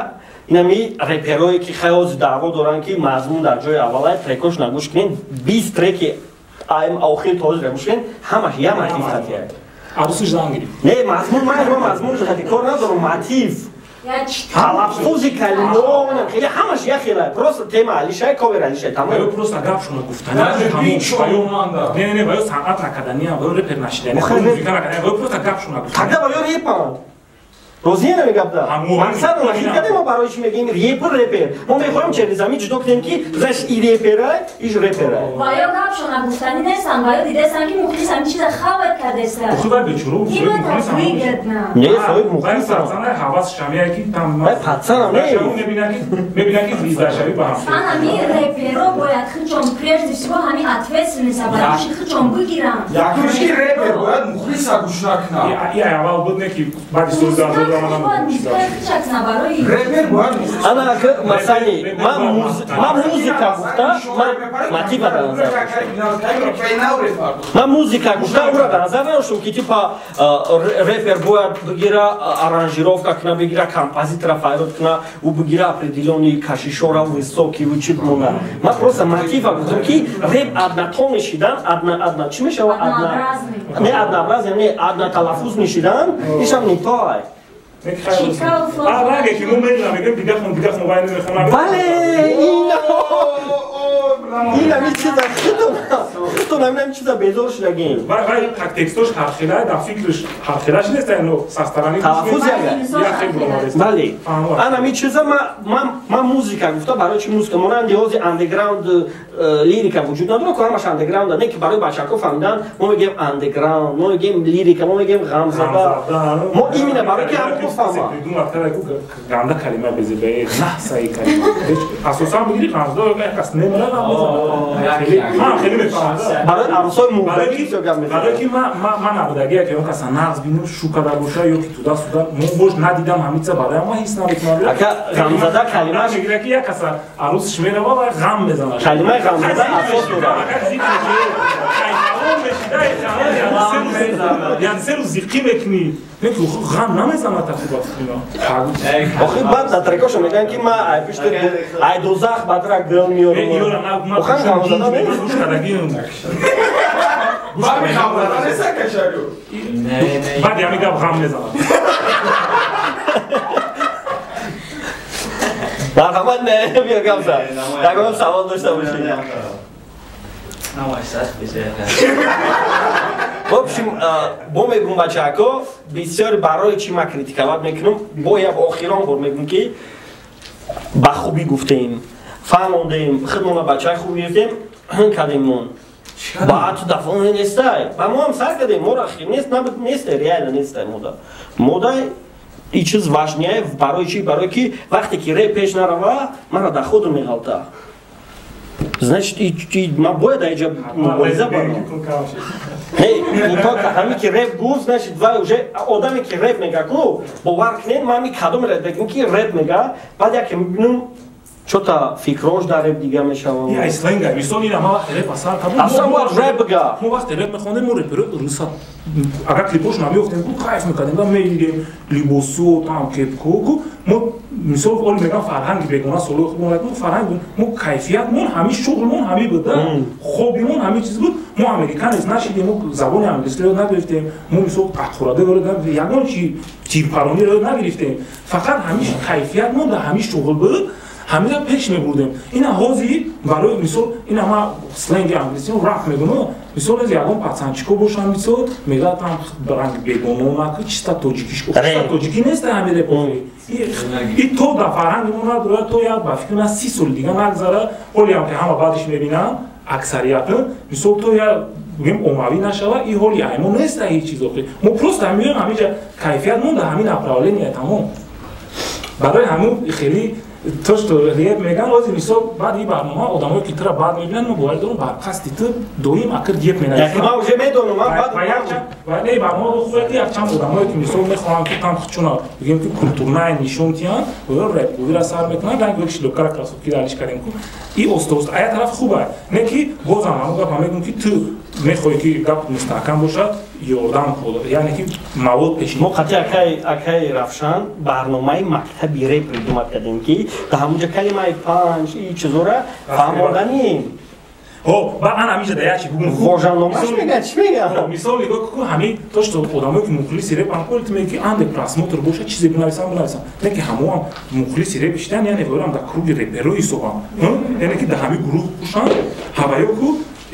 инами реперое ки хеле даъво доранд ки мазмун дар ҷои аввалай трекош нагӯш кунед 20 треки охири този гӯш кунед ҳамаш як мотив хатия арӯси зангирӣ не мазмун мазмун хати кор надорам мотив талаффузи калимо хеле ҳамаш як хела просто тема алишай ковер алишай тамом просто гап шумо гуфтани не ваё санъат накардани ваё репер нашидани музика накардани ваё просто гап шумо гуфтани тогда ваё репанд розие намегапда мақсад вахид кардем мо барои чӣ мегӯем репер мо мехоҳем черизами ҷудо кунем ки знаеш и репера иш репера ва ё гапшо нагуфтанӣ нестан ва ё дидестан ки мухлис ҳамин чиза хават кардеста не соҳиб мухлисам патсанам не ҳамин реперо бояд хичон прежде всего ҳамин ответственность бараши хичон бигирам якушки репер бояд мухлиса гӯш накунад аввал буд не ки баъди репер бояд ана масали ман музика гуфта мотива да назар ман музика гуфта ура да назар надоштам ки типа репер бояд бигира аранжировка куна бигира композитора файрод куна ӯ бигира определёнии кашишора высокиву чи мона ман просто мотива гуфтам ки реп однотон нишидан одна чӣ мешава не однообразие не одноталаффуз нишидан ишам нетой бале инами чиза худто наминам чиза безор шудагем текстош ҳархела дар фикраш ҳархелаш нест талаффуз бале анами чиза ман музика гуфта барои чи музика монанди ҳози андеграунд лирика вуҷуд надорад ку ҳамаш андеграунд не ки барои бачаҳко фаҳмидан мо мегем андеграунд мо мегем лирика мо мегем ғамзада мо имина барои ки ҳамако фаҳма ганда калима безебае наҳсаи калима асосан бигири ғамзада якас немара барои арӯсои мурдагӣ барои ки ман набудагия ки он каса нағз бинам шу када боша ё ки туда суда мо бош надидам ҳамица барои ма ҳис наметавонам ака ғамзада калимаш мегира ки як каса арӯсиш мерава ва ғам мезанад калимаи ғамзада асос дорад яъни се рӯз зиқӣ мекунӣ ғам намезанад охир баъд дар трекоша мегӯям ки ман ай пишти ай дузах бадрак дил миёрам охан ғамзада нест баъд ями гап ғам мезанад марҳамат бия гамза ягон савол дошта бошед вобщем бо мегӯм бачаҳако бисёр барои чӣ ма критикават мекунам бо як охирон бор мегӯм ки ба хубӣ гуфтем фаҳмондем хидмона бачаи хуб гирифтем кардемон баъд дафоне нестай ба мо ҳам сар кардем мора хир нестай реально нестай мода и чиз важнее барои чӣ барое ки вақте ки реп пеш нарава мара дар худам меғалта значит ман бояд аиҷа мубориза барам ҳами ки реп гуфт значит вай уже одаме ки реп мега ку бовар кунед ман ами кадоме реп мегӯям ки реп мега баъд яке мебинам чота фикрош дар реп дига мешавам сленга мисол ина ма вақте реп асар асlan вақт реп га мо вақте реп мехонем мо реперо руса агар клипош намеофтем ку кайф мекардем ва меидем либосу там кепку мо мисол оли мегам фарҳанги бегона солои хуб фарҳанг мо кайфиятмон ҳами шуғлмон ҳами буда хобимон ҳами чиз буд мо американец нашидем мо забони англисиро нагирифтем мо мисол атхӯрада ягон чи тирпарониро нагирифтем фақат ҳамиш кайфиятмон да ҳами шуғл буд ҳамира пеш мебурдем ина ҳози барои мисол ина ма сленги англисиро раф мегӯм мисол аз ягон пацанчико бошам мисол мега там ранги бегононаку чиста тоҷикишко тоҷикӣ неста ҳамире и то да фарҳанги мо надорад то як ба фикр на 30 соли дига нагзара ҳолиам ки ҳама баъдиш мебинам аксарияти мисол то як гӯем оммавӣ нашава и ҳоли аймон неста ҳеҷ чиз охир мо просто ҳамиём ҳамиҷа кайфият монда ҳамин направление тамом барои ҳамун хеле то что реп меган ози мисол баъди барнома одамое ки тира баъд мебинанд мо боварӣ дорам бар қасди ту доим акр геп менависам ман уже медонам не барнома хубе ки якчанд одамое ки мисол мехоҳанд ки там чуна бигем ки культурная нишон тиян репувира сар мекунанд ранги шлёкара красовки далиш кардем ку и оста ая тараф хуба не ки бозам ҳамон гапа мегӯм ки ту мехоҳӣ ки гап мустаҳкам бошад ёрдам кун яъне ки мавод пешин мо қати акай равшан барномаи мактаби реп придумат кардем ки да ҳамунҷа калимаи панҷ и чизора фаҳмонданем ба ан ҳамиҷа да як чи бугум вожанномаш мегӯяд чӣ мегӯям мисол нигоҳ кун ҳами то что одамое ки мухлиси репан колит меги ки андек просмотр боша чизе бинависам не ки ҳамоам мухлиси реп иштан яъне воирам дар круги реперо ҳисобам яъне ки да ҳами гурӯҳ пушанд ҳаваё ку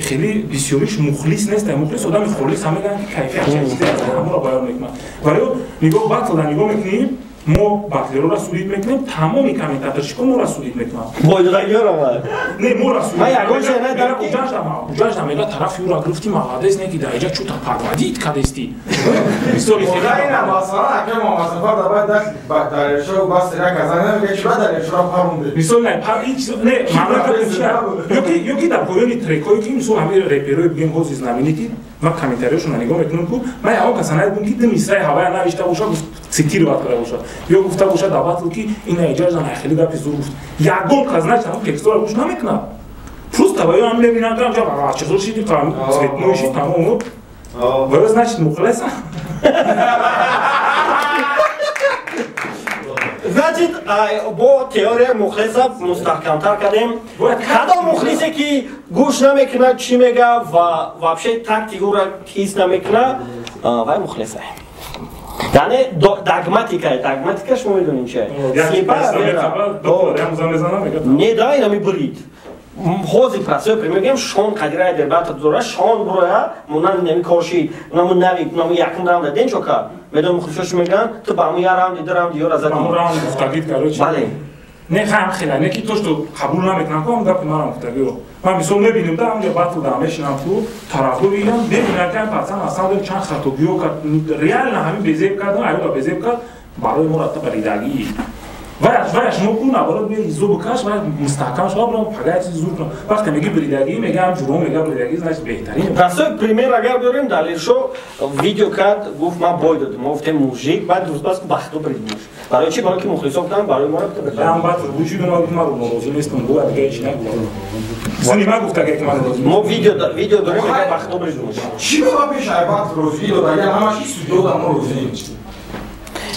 خیلی بسیاریش مخلص نیست. مخلص آدم خالص هم میگن که کیفیت چیزی از همون را بیان میکنن. ولی نگاه بطل را نگاه میکنیم ما بطلرو را سولید میکنیم تمامی کامنتاتورشکو ما را سولید میکنن. بایدگی را باید. نه ما را سولید. ما یکون شنه دارم که اونجاش هم اینا طرف یو را گرفتیم مقادس نه که در اینجا چوتا پروادید کدستی. بسیاری خیلی. نه مثلا اگه ما مثلا باید در ارشا و بس را کزنه میگه چرا در ارشا را پرونده. مثال نه هیچ نه معنا یکی در پایان تریکایی که مثال همه رپروی بگیم حوزه نمینیتی ما کامنتاریشون نگاه میکنم که ما یا کسانی بودن که میسرای هوای نوشته باشه سیتیر وقت کرده باشه یا گفته باشه دعوت که این اجازه نه خیلی گپی زور گفت یگون کازنش هم تکست رو گوش نمیکنه پروست توی هم نمیبینن که آقا چطور شدی تمام سویتنوشی تمام ولی значит مخلص значит با теория мухлиса мустаҳкамтар кардем кадом мухлисе ки гӯш намекунад чӣ мега ва вообще тактикуро ҳис намекунад вай мухлиса яъне догматика шумо медонед чи не да ина мебурид ҳозир прасои примергем шон қадирая дербата дора шон буроя монан неми кошид наму нави наму якум раунда ден чо кард медон мухлисош меган ту ба аму я раунди ду раунди ёра зади аму раунд гуфтагид короче бале не хам хела не ки то что қабул наметнам кам гапи манам гуфтагиро ман мисол мебинем да амҷа батлда мешинам ту тарафу бигам бебинам ки пасан асал чанд хатогиё кард реально ҳамин безеб кардам аюла безеб кард барои мо ратта баридагӣ ваяш нокун наоборот бе зуб каш ва мустаҳкам шо брам пагайти зуб вақте меги бридагӣ мегам ҷуром мега бридагӣ значит беҳтарин прасои пример агар дорем далилшо видео кард гуфт ман бой додим мо гуфтем мужик баъд рӯзбас бахто бридмуш барои чи барои ки мухлисо бутан барои мо ам баъд вуҷуду ма гуфт ман розӣ нестам бу дига ҳеч нагуфтам зани ма гуфта ки ман розӣ мо видео дорем мега бахто бридмуш чӣ баҳо пешай баъд розӣ додагар ҳамаш ин студио дар мо розӣ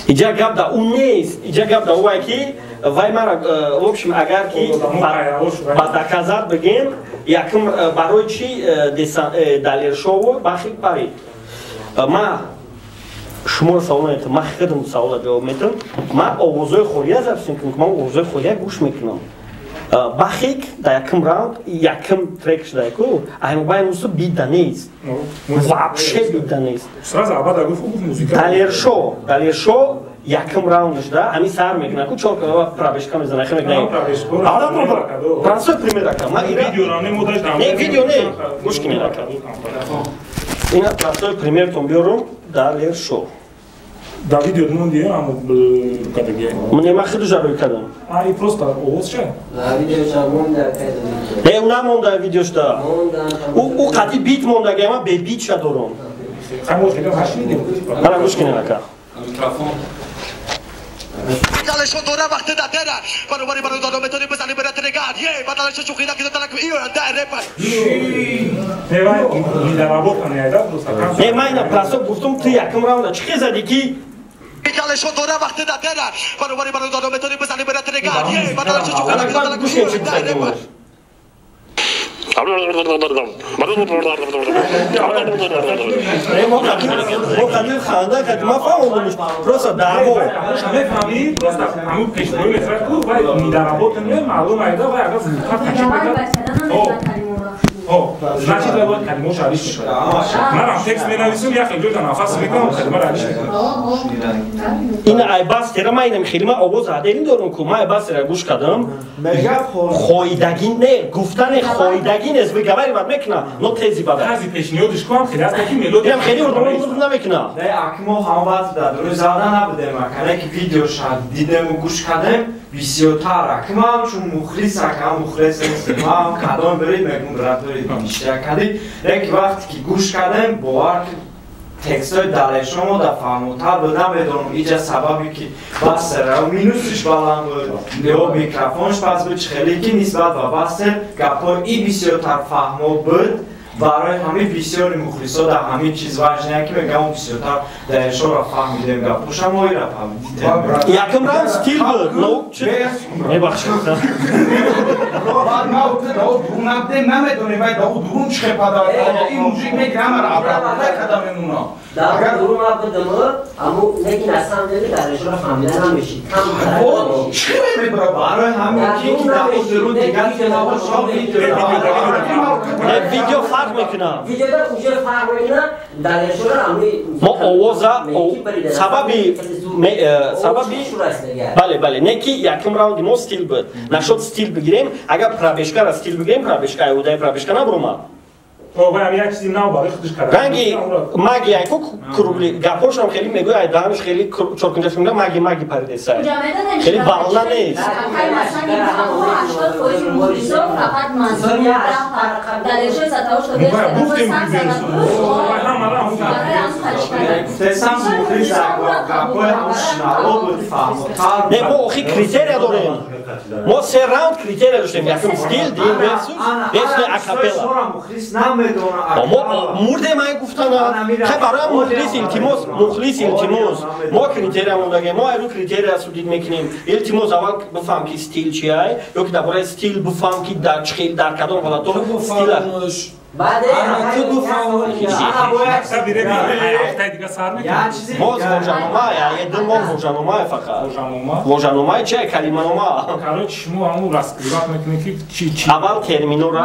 иҷа гап да у нест иҷа гап да увай ки вай мара в общем агар ки ба доказат бигем якум барои чи далелшово бахи парид ма шуморо савол метам ма худам савола ҷавоб метам ма овозои хория запис мекунам ки ман овозои хория гӯш мекунам бахик да якум раунд якум трек шуда ку аймобайн усу бида нест вообще бида нест далершо якум раунд шуда ами сар мекуна ку чор кава пробежка мезана хе мекуна прасои пример ака ма не видео не гӯш ки мерака ина прасои примертон биёрум далершо да видео мондием аму кадагия мне ма хиду жарои кадам ай просто овоз ша да видео монда е уна монда видео шуда у қати бит мондаги ма бе бит ша дорам хамош мегам ҳашидем мана гӯш ки мерака микрофон Daleko dora vakti da tera. Barubari baru dodo metodi bezani berat regard. Ye, badalesho chukida kita talak iyo anda repa. Ne vay, mi darabot ne ayda dosta. Ne mayna praso guftum tu yakım raunda chiqi zadi ki Daleko dora vakti da tera. Barubari baru dodo metodi bezani berat regard. Ye, badalesho chukida kita talak iyo anda repa. мо қадир ханда кардем ма фаҳмидамш просто даъво мефаҳмид просто ҳамун пешбои мефаҳмид ку вай мидаработам не маълум айда вай агар зудтар ташиб значит вай бояд калимаҳош алиш мешавад манам текст менависам як ҷода нафас мекунам калимаро алиш мекунам ин айбас тера ма инам хелима овоз адерин дорам ку ма айбас тера гӯш кардам хоидагӣ не гуфтани хоидагӣ нест вигавари бад мекуна но тези бада баъзи пешниҳодиш кунам хеле аст ки мелодия инам хеле урдумон намекуна не акмо ҳамвақт дар рӯи зада набудем акане ки видеоша дидему гӯш кардем бисёртар акмам чун мухлис акам мухлис нестем мам кадом бирид мегум братори биштар кардид леки вақте ки гӯш кардем бовар ки текстои далешомо да фаҳмотар буд намедонам иҷа сабаби ки басера минусиш баланд буд ё микрофонш пас буд хеле ки нисбат ба басер гапҳои и бисёртар фаҳмо буд برای همه بسیاری مخلصا در همه چیز وجنه که میگم بسیارتر در اشاره فهمیدیم گپوشم ما ایرا فهمیدیم یکم رام ستیل بود نو میبخشید ما درون نبده نمیدونیم باید درون چه پدر این موجیک میگه همه را عبرت کدام اونا در درون نبده اما نگین اصلا دلی در اشاره فهمیده نمیشید چه میبره برای همه که در درون دیگر که نباشا ویدیو فرق میکنه ویدیو در اونجا فرق میکنه در اشاره همه ما آوازه سببی بله نکی یکم راوند ما ستیل بود نشد ستیل بگیریم اگر پرابشکا را ستیل بگیریم پرابشکا اودای پرابشکا نبروما هم یک چیزی نو برای خودش کرده رنگی مگی یکو کروبلی گپوش هم خیلی میگه ای دانش خیلی چرکنجاش میگه مگی پرده سر خیلی بالا نیست فقط منظور در اشاره ستاوش شده نه ما اخی کریتریا داریم ما سه راوند کریتریا داشتیم یکم ستیل دیم بیسن اکاپلا ما مرده من گفتن خیلی برای مخلص التماس ما کریتریا مونده ما ایرو کریتریا سودید میکنیم التماس اول بفهم که ستیل چیه یا که درباره ستیل بفهم که در کدام حالتو ستیل بعد تو بفهم باز وجنوما یه دو ما وجنوما فقط وجنوما چه کلمه نوما شما همون راسکریبات میکنید چی اول ترمینو را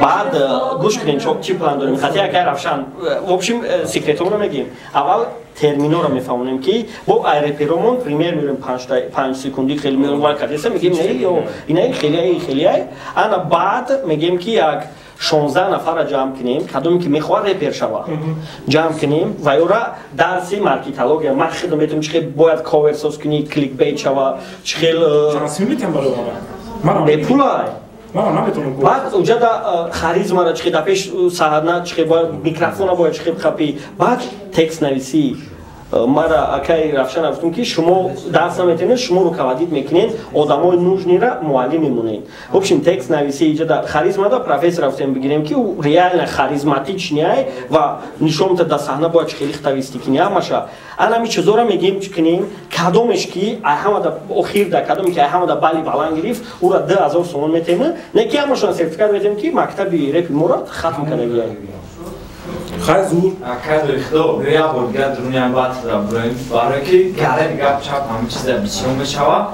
بعد گوش کنین چی پلان داریم خاطر اگر رفشن в общем секретом رو میگیم اول ترمینو رو میفهمونیم که با ایرپیرومون پریمیر میریم 5 سکندی خیلی میریم وارد کردیم میگیم نه اینا خیلی انا بعد میگیم که یک 16 نفر جمع کنیم کدومی که میخواد رپر شوه جمع کنیم و او را درسی مارکتولوژی ما خیلی میتونیم چه باید کاور ساز کنی کلیک بیت شوه چه تصمیم میتونم برای من به پولای نمیتونم بعد اونجا دا خریزما را چه دپش صحنه چه باید میکروفون باید چه خپی بعد تکست نویسی مرا اکای رفشن گفتم که شما درس نمیتونید شما رو کوادید میکنین آدمای نوجنی را معلم میمونین в общем تکست نویسی اینجا دا خریزما دا پروفسور رفتیم بگیریم که او ریال خریزماتیچ نیای و نشون تا صحنه باید خیلی ختویستی کنی همشا انا می چیزا را میگیم کنیم کدومش کی احمد اخیر دا کدومی که احمد بالی بالان گرفت او را 10000 سوم میتیم نه کی همشون سرتیفیکات میتیم که مکتبی رپ مراد ختم کنه بیایم خازور اکاد ریختو بریا بودگاه درونی هم بات داریم برای که کاره نگاه چپ همه چیز بسیار بشوا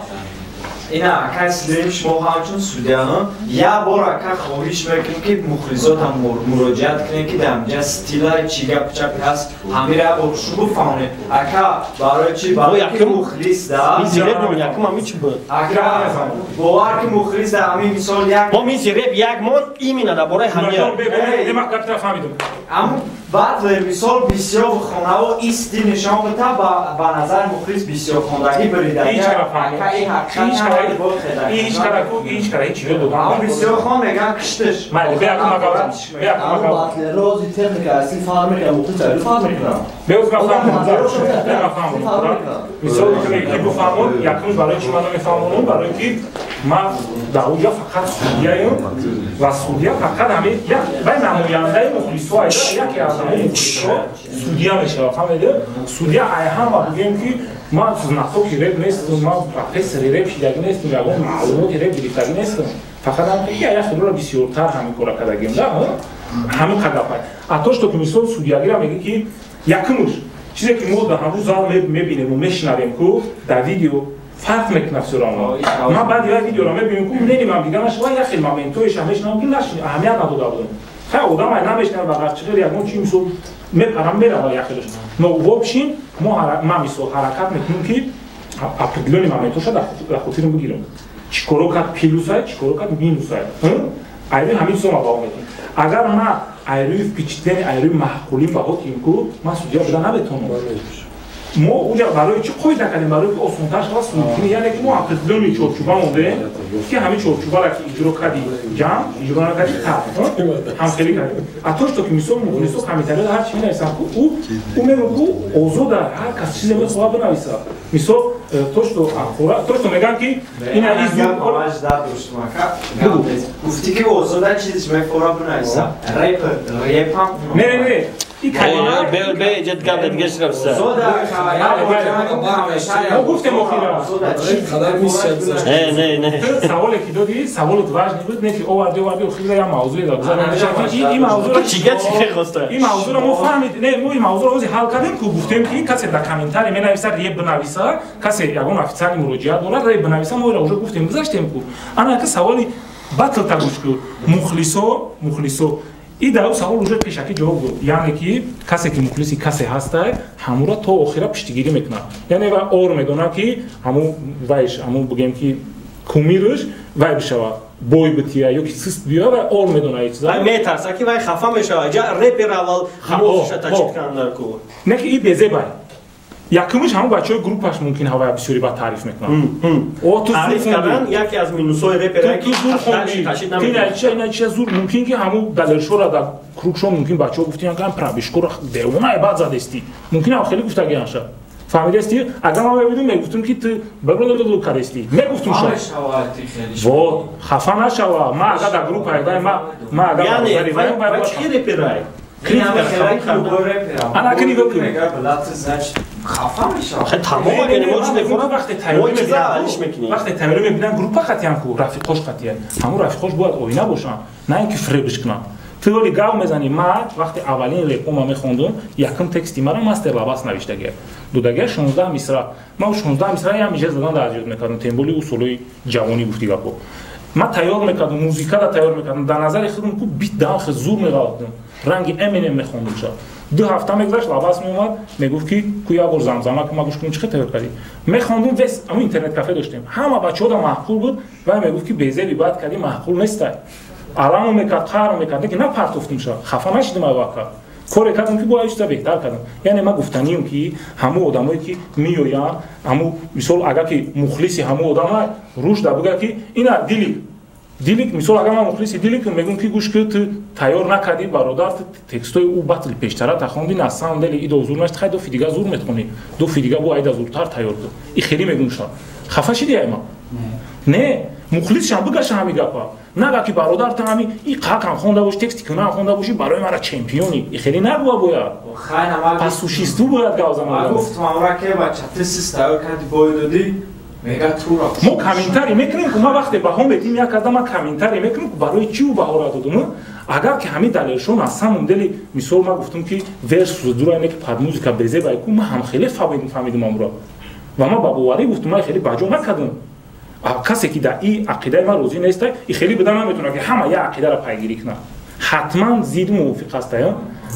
اینا اکاد سلیم شما همچون سودیان یا بار اکاد خواهش میکنیم که مخلصات هم مراجعت کنیم که دامجا ستیلای چی گپ چپ هست همه را با شو بفهمه اکاد برای چی برای که مخلص دا میزیره بون یکم همی چی بود اکاد باور که مخلص دا همه مثال یک ما میزیره یک مون ایمینا دا برای همه ما کپتا فهمیدم اما بعد مثال بسیار خانه و ایستی نشان بده با نظر مخلص بسیار خواندگی بریده هیچ کار چیه دو اما بسیار خوان میگن کشتش مالی بیا کما قاعد باطل روزی تکنیک اصلی فهم میکنه مخلص تعریف فهم میکنه بیوز مفهوم مثال که بفهمون یکم برای چی منو میفهمونم برای که ما در اونجا فقط سودیایم و سودیا فقط همه یک بین نماینده مخلص ها یکی از همه مخلص ها سودیا میشه فهمیده سودیا ایهم و بگیم که ما از نخوکی رب نیستم ما پروفسور رب شیدگی نیستم یا اون معلوماتی رب گرفتگی نیستم فقط هم که یک خیلی را بسیارتر همین کارا کردگیم ده همین قدافت اتاش تو که مثال سودیاگی را میگه که یکمش چیزی که ما در همون زال میبینیم و میشنویم که در ویدیو فرق میکنه سراما ما بعد یه ویدیو را میبینیم که نمیدونم دیگه نش وای خیلی مومنتویش همش نمیگیم نش اهمیت نداده بودم خیلی آدم نمیشنه و چقدر یکمون چی میسو میپرم میره ولی خیلیش نو وابشین ما میسو حرکت میکنیم که اپدلونی مومنتوش در خودتون بگیریم چیکارو کرد پیلوسای چیکارو کرد مینوسای ایروی همین سو ما باور میکنیم اگر ما ایروی پیچیدن ایروی محقولی باهاتیم که ما سودیا بدن نمیتونم ما اونجا برای چی قید نکنیم برای که آسان‌تر شود ممکنه یعنی که ما اپلون چورچوبا مونده که همین چورچوبا را که اجرا کردی جام اجرا نکردی هم خیلی کردیم اتوش تو که میسو مونیسو کمیتره هر چیزی نیست او میگه اوزودا هر کس چیزی میخواد بنویسه میسو توش تو میگن که این از آواز داد دوستم گفتی که اوزودا چیزی میخواد بنویسه ریپ هم نه این کلمه به جد کم دیگه شرف سر ما گفتیم اخیرا نه سوالی که دادی سوال تو واژ نبود نه که آوردی اخیرا یا موضوعی داد این موضوع تو چیگه خواسته این موضوع رو ما فهمید نه ما این موضوع رو حل کردیم که گفتیم که کسی در کامنتاری می‌نویسه ریپ بنویسه کسی یگان افسری مراجعه داره ریپ بنویسه ما رو گفتیم گذاشتیم که انا که سوالی باتل تگوش که مخلصو این در سوال روز پیشکی جواب بود یعنی که کسی که مخلصی کسی هسته همورا تا آخر پشتگیری میکنه یعنی و اور میدونه که همون بگیم که کومیرش وای بشوه بوی بتیه یا که سست بیا و اور میدونه چیزا میترسه که وای خفه میشه اجا رپ اول خموش تاچید کردن کو نه که این بزه بای یکمش همون بچه‌های گروپش ممکن هوای بسیاری با تعریف میکنن او تو تعریف کردن یکی از مینوس‌های رپر که تاشید نمیشه نه چه زور ممکن که همون دلرشو را در کروکشو ممکن بچه‌ها گفتن که پرابشکو را درونه بعد زدستی ممکن خیلی گفته گیانشه فهمیدستی اگر ما ببینیم میگفتم که تو بگو کاریستی میگفتم شو خفا نشوا ما اگر در گروپ های ما اگر یعنی چی رپرای انا کنی بکنم خفا میشه تمام یعنی موجود نکنه وقتی تمرین میبینن گروپ خطی هم کو رفیقش خطیه همون رفیقش باید اوینا باشن نه اینکه فریبش کنن تو ولی گاو میزنی ما وقتی اولین رپو ما میخوندم یکم تکستی مرا ماستر لباس نوشتگی دودگه 16 مصرع ما 16 مصرع هم میشه زدن در جد میکردم تمبولی اصولی جوانی گفتی گپو ما تیار میکردم موزیکا را تیار میکردم در نظر خودم کو بیت داخ زور میگفتم رنگ امینم میخوندم شد 2 هفته میگذشت لباس میومد میگفت که کویا بر زمزمه که ما گوش کنیم چه تیار کردی میخوندم وس اما اینترنت کافه داشتیم همه بچه‌ها معقول بود و میگفت که بیزه بعد کردی معقول نیست علامو میکرد خارو میکرد که نه پرتوفتیم شد خفه نشدیم واقعا کار کردم که باید چیزا بهتر کردم یعنی ما گفتنیم که همه آدمایی که میویان همو مثال اگر که مخلصی همه آدمای روش دا بگه که اینا دیلیک مثال اگر ما مخلصی دیلیک میگم که گوش که تو تیار نکردی برادر تکستای او باتل پیشتر تخوندی نسان دلی ایده زور نشد خیلی دو فیدیگا زور میتونی دو فیدیگا با ایده زورتر تیار کن این خیلی میگم شد خفه شدی ایما نه مخلص شم بگش همین گپا نه که برادر تو همین این قاقم خونده باش تکستی کنه خونده باشی برای مرا چمپیونی این خیلی نگو باید خیلی پس سوشیستو باید گازم ما گفتم اون که بچه تست تیار کردی باید دادی میگه تو را ما کامنتاری میکنیم که ما وقتی بهام بدیم یک آدم ما کامنتاری میکنیم که برای چی او بها را دادم اگر که همین دلیلشون اصلا مدلی مثال ما گفتم که ورس دورا اینه که پد موزیکا بزه باید ما هم خیلی فهمیدیم امرا و ما با باوری گفتم ما خیلی باجو نکردم کسی که در این عقیده ما روزی نیست این خیلی بدن نمیتونه که همه یه عقیده را پیگیری کنه حتما زید موافق هست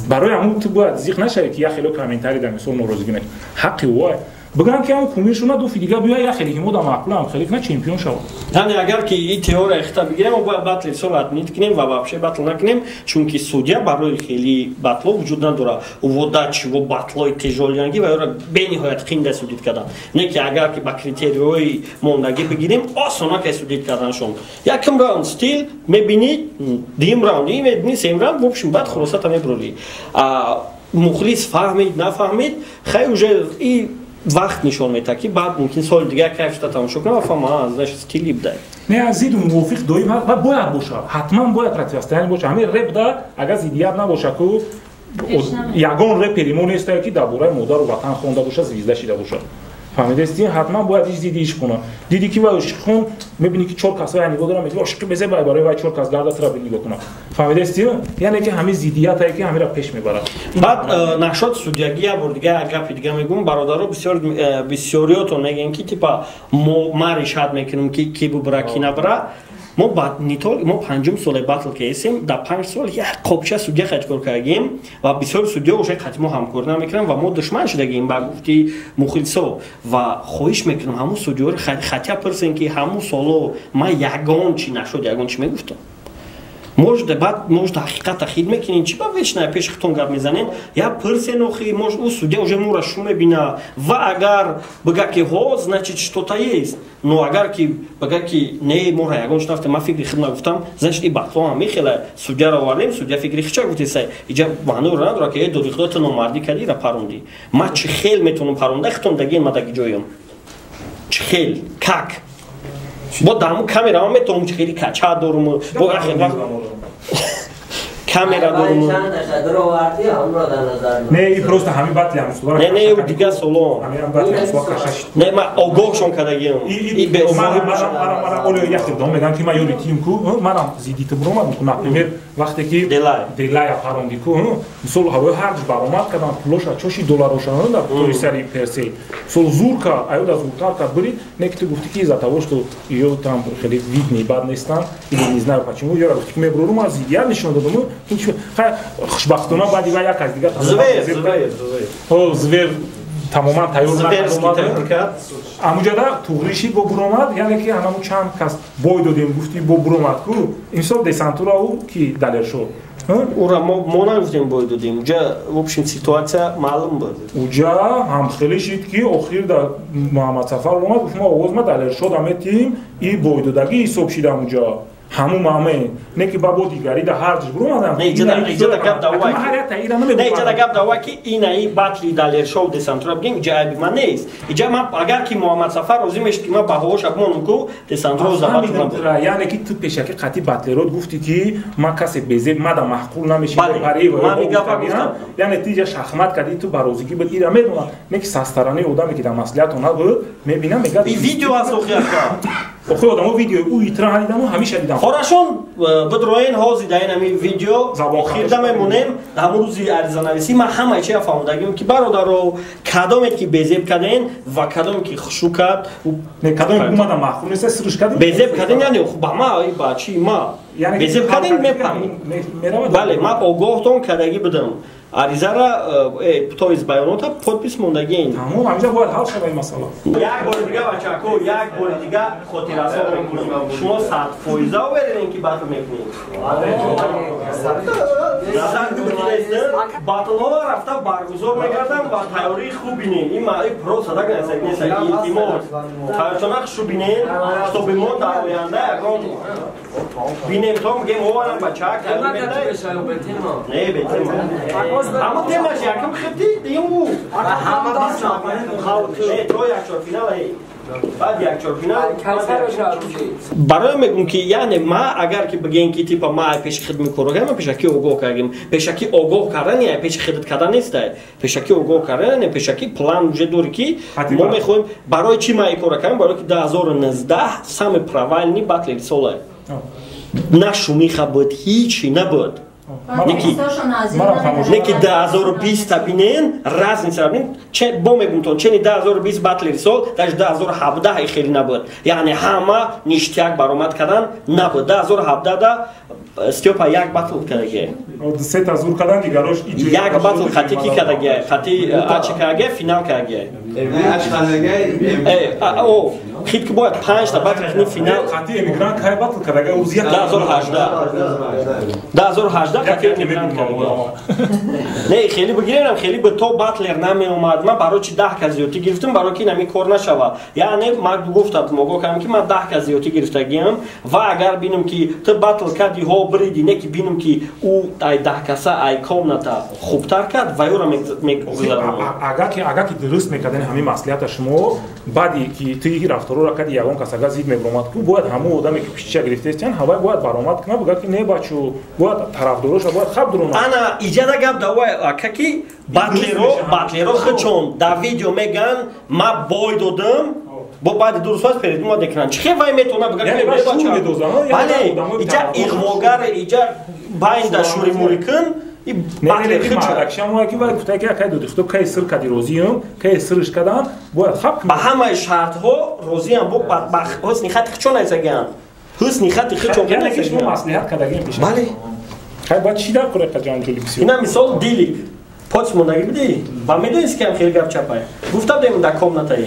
برای همون تو باید زیق نشه که یه خیلی کامنتاری در مثال نوروزی نه حقی وای بگن که اون کومیرشون دو فیدیگا بیا یه خیلی مود معقول هم خیلی نه چمپیون شو یعنی اگر که این تئوری اختا بگیریم و باید باتل صورت نکنیم و واقعا باتل نکنیم چون که سودیا برای خیلی باتل وجود نداره و وداچ و باتلای تجالیانگی و یا به نهایت خنده سودید کردن نه که اگر که با کریتریوی موندگی بگیریم آسانا که سودید کردنشون یکم راوند استیل میبینید دیم راوندی میبینید سیم راوند وبشون بعد خلاصه تا میبرولی مخلص فهمید نفهمید خیلی وقت نشون میده که بعد ممکن سال دیگه کیفش تماشا کنه و فهمه ازش استیلی بده نه از زید موافق دویم و باید باشه حتما باید رتیاستانی باشه همین رپ دا اگر زیدیت نباشه که یگان رپریمون نیست که درباره مادر و وطن خونده باشه زیزده شده باشه فهمیدستی حتما باید هیچ دیدیش کنه دیدی که وایش خون میبینی که 4 کس یعنی نگاه دارم میگه عشق بزه برای وای 4 کس گرد ترا نگاه کنه فهمیدستی یعنی که همین زیدیتایی که همین را پیش میبره بعد نشد سودیاگی بر دیگه گپ دیگه میگم برادرها بسیاریاتون میگن که تیپا ما رشاد میکنیم که کی ببره کی نبره ما بعد نیتول ما پنجم سال باتل کیسیم در 5 سال یک قبچه سودیا خطکار کردیم و بسیار سودیا وش خطمو همکاری نمیکنن و ما دشمن شدیم با گفتی مخلصو و خواهش میکنم همون سودیا رو خطیا پرسن که همون سالو ما یگان چی نشد یگان چی میگفتم может ҳақиқат тахид мекунин чи ба вечная пеш хутон гап мезанен я пырсенохи может у судя уже мура шу мебина ва агар бага ки ҳо значит что-то есть но агар ки бага ки не мура ягон шнафте ма фикри хидма гуфтам значит и бахтон ҳам мехела судяро варлем судя фикри хича гуфтесай иҷа маънур надора ки додихдота номардӣ кадира парунди ма чи хел метунам парунда хитон дагин ма даги ҷоям чи хел как бо даму камера метонам чи хели кача дорум бо камера дорум не и просто ҳамин батли ҳам не не дига солом не ма огоҳшон кардагиам и бе мара олё яхте дом меган ки ма ёри тим ку марам зидита буромад ку например вақте ки делай апаронди ку мисол ҳавои ҳарҷ баромад кардам пулоша чоши долларошан дар тори сари персей мисол зурка аюда зуртар кард бори не ки ту гуфти ки из-за того что её там хеле видни бад нестан или не знаю почему ёра гуфти ки мебурорум аз я нишон додам хушбахтона баъди ва як аз дигар звер тамоман тайёр накард амуҷада туғриши бо буромад яъне ки ҳамаму чанд кас бой додем гуфти бо буромад ку имсол десантура ӯ ки далер шуд ура мо нагуфтем бой додем уҷа в общем ситуация маълум буд уҷа ҳам хеле шид ки охир да муҳаммад сафар омад гуфт мо овоз ма далер шуд аметим и бой додагӣ ҳисоб шидам уҷа ҳамун маъме не ки ба бо дигари да ҳар ҷиш буромадам иҷада гап давай ки инаи батли далершов десантура бигем иҷа айби ман нест иҷа ман агар ки муҳаммад сафар розӣ мешид ки ман баҳош абмонам ку десантура забатунам яъне ки ту пешаки қатъи батлерот гуфти ки ман касе безеб мада маҳқул намешидам яъне ту иҷа шахмат кардӣ ту ба розигӣ буд ира медонам не ки састарани одаме ки дар маслиҳат онад буд мебинам мегӯяд видео аст охиака охир одамо видео ӯ итра дидаму ҳамеша дидам хорашон бидроен ҳози дар ин ҳамин видео охирда мемонем ҳамун рӯзи аризанависӣ ман ҳамаи чия фаҳмидагим ки бародаро кадоме ки безеб карден ва кадоме ки хушу кард кадоме маҳқул неста сирш кардем безеб карден яъне ба ма ба чи ма безеб карден мефаҳмем бале ман огоҳтон кардагӣ будам аризара то из байонота подпис мондагиин тамом ҳамиҷа бояд ҳал шава ин масъала як бори дига бачако як бори дига хотирасо мекунем шумо 100% оверидем ки батл мекунем назар гирифтем батлҳо рафта баргузор мегардам ва тайёрии хуб бинем ин просто так нест илтимос тайёрчона хушу бинем чтобы мо дар оянда ягон бинем то мегем оварам бачак не бетема ҳама темаш якам хибди диму то якчор финал баъд якчор финал барои мегӯм ки яъне ма агар ки бигем ки типа ма ай пеши хид мекорагам пешаки огоҳ кардем пешаки огоҳ кардан я пеши хидат кардан неста пешаки огоҳ кардан пешаки план уже дори ки мо мехоҳем барои чӣ ма ин кора кардем барои ки 2019 саме провальни батли сола на шумиха буд ҳичи набуд неки 2020 бинен разница бинен бо мегӯмтон чени 2020 батли сол даже 2017 хеле набуд яъне ҳама ништияк баромад кардан набуд 2017 да стёпа як батл кардаге сета зур кардан дигарош як батл хати ки кардаге хати ачи кардаге финал кардаге о хит ки бояд 5 та батл хини финал хати эмигрант кай батл кардаге уз як 2018 хати эмигрант кардаге не хеле бигирем хеле бо то батлер намеомад ман барои чи 10 ка зиёдӣ гирифтам барои ки нами кор нашава яъне ман гуфтам могу кардам ки ман 10 ка зиёдӣ гирифтагиам ва агар бинам ки ту батл карди ҳо бриди не ки бинам ки ӯ ай 10 каса ай комната хубтар кард ва ёра мегузарам агар ки дуруст мекардани ҳамин маслиҳата шумо баъди ки ту рафторро карди ягон кас агар зид мебаромад ку бояд ҳамон одаме ки пишча гирифтестиян ҳавай бояд баромад кунад бигӯяд ки не бачо бояд тарафдороша бояд хаб дуронад ана иҷада гап давай ака ки батлеро хичон дар видео меган ма бой додам бо баъди дурустфаз перед мо декран чӣ вай метавона бигӯяд бале иҷа иғвогар иҷа байнда шури мурикин ба ҳамаи шартҳо розиам бо ба ҳусни хати хичон айсагиам ҳусни хати хичон ина мисол дилик поч мондаги бидӣ ба медонис ки ам хеле гап чапай гуфта будем дар комнатаи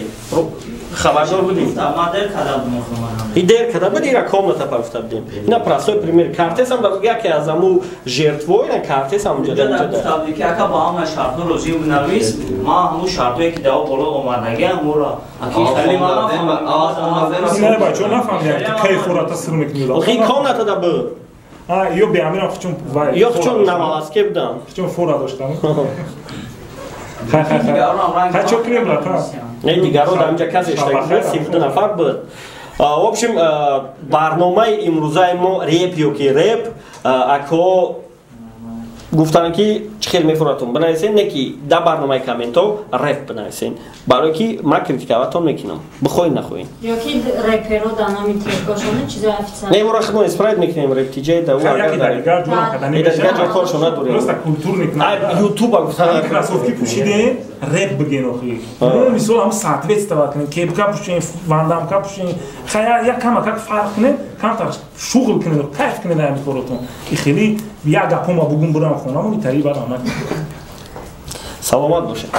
хабардор будем. Да, модель когда можно. И дер когда будет ира комната повторим. На простой пример карты сам да яки аз аму жертвой на карты сам джада джада. Ставли ки ака ба ҳама шартҳо розӣ бинавис, ман ҳамун шартҳое ки даво боло омадагӣ ҳамонро акӣ хеле ман Не, бачо нафаҳмидам ки кай фурата сир мекунид. Охи комната да бу. Ё беамирам хучун вай. Ё хучун намаласки будам. Хучун фура доштам. Ха чо крем брата. Не дигаро да амҷа касе иштак 32 нафар буд. В общем, барномаи имрӯзаи мо реп ёки реп ако гуфтанд ки чӣ хел мефуратон бинависен не ки да барномаи комментҳо реп бинависен барое ки ман критикаватон мекунам бихоҳед нахоҳед ёки реперо да номи теҳкошона чизои официал не мора худмо исправит мекунем рептиҷаи да дигар ҷо коршо надорем просто культурник ютуба гуфтанд красовки пӯшидем реп бигем охи мисол ҳам соответствовать кунем кепка пӯшем вандамка пӯшем як кама как фарқ кунем камтар шуғл кунем кайф кунем ҳами коротон ки хеле як гапома бугум бурам хонаму итари барам саломат бошед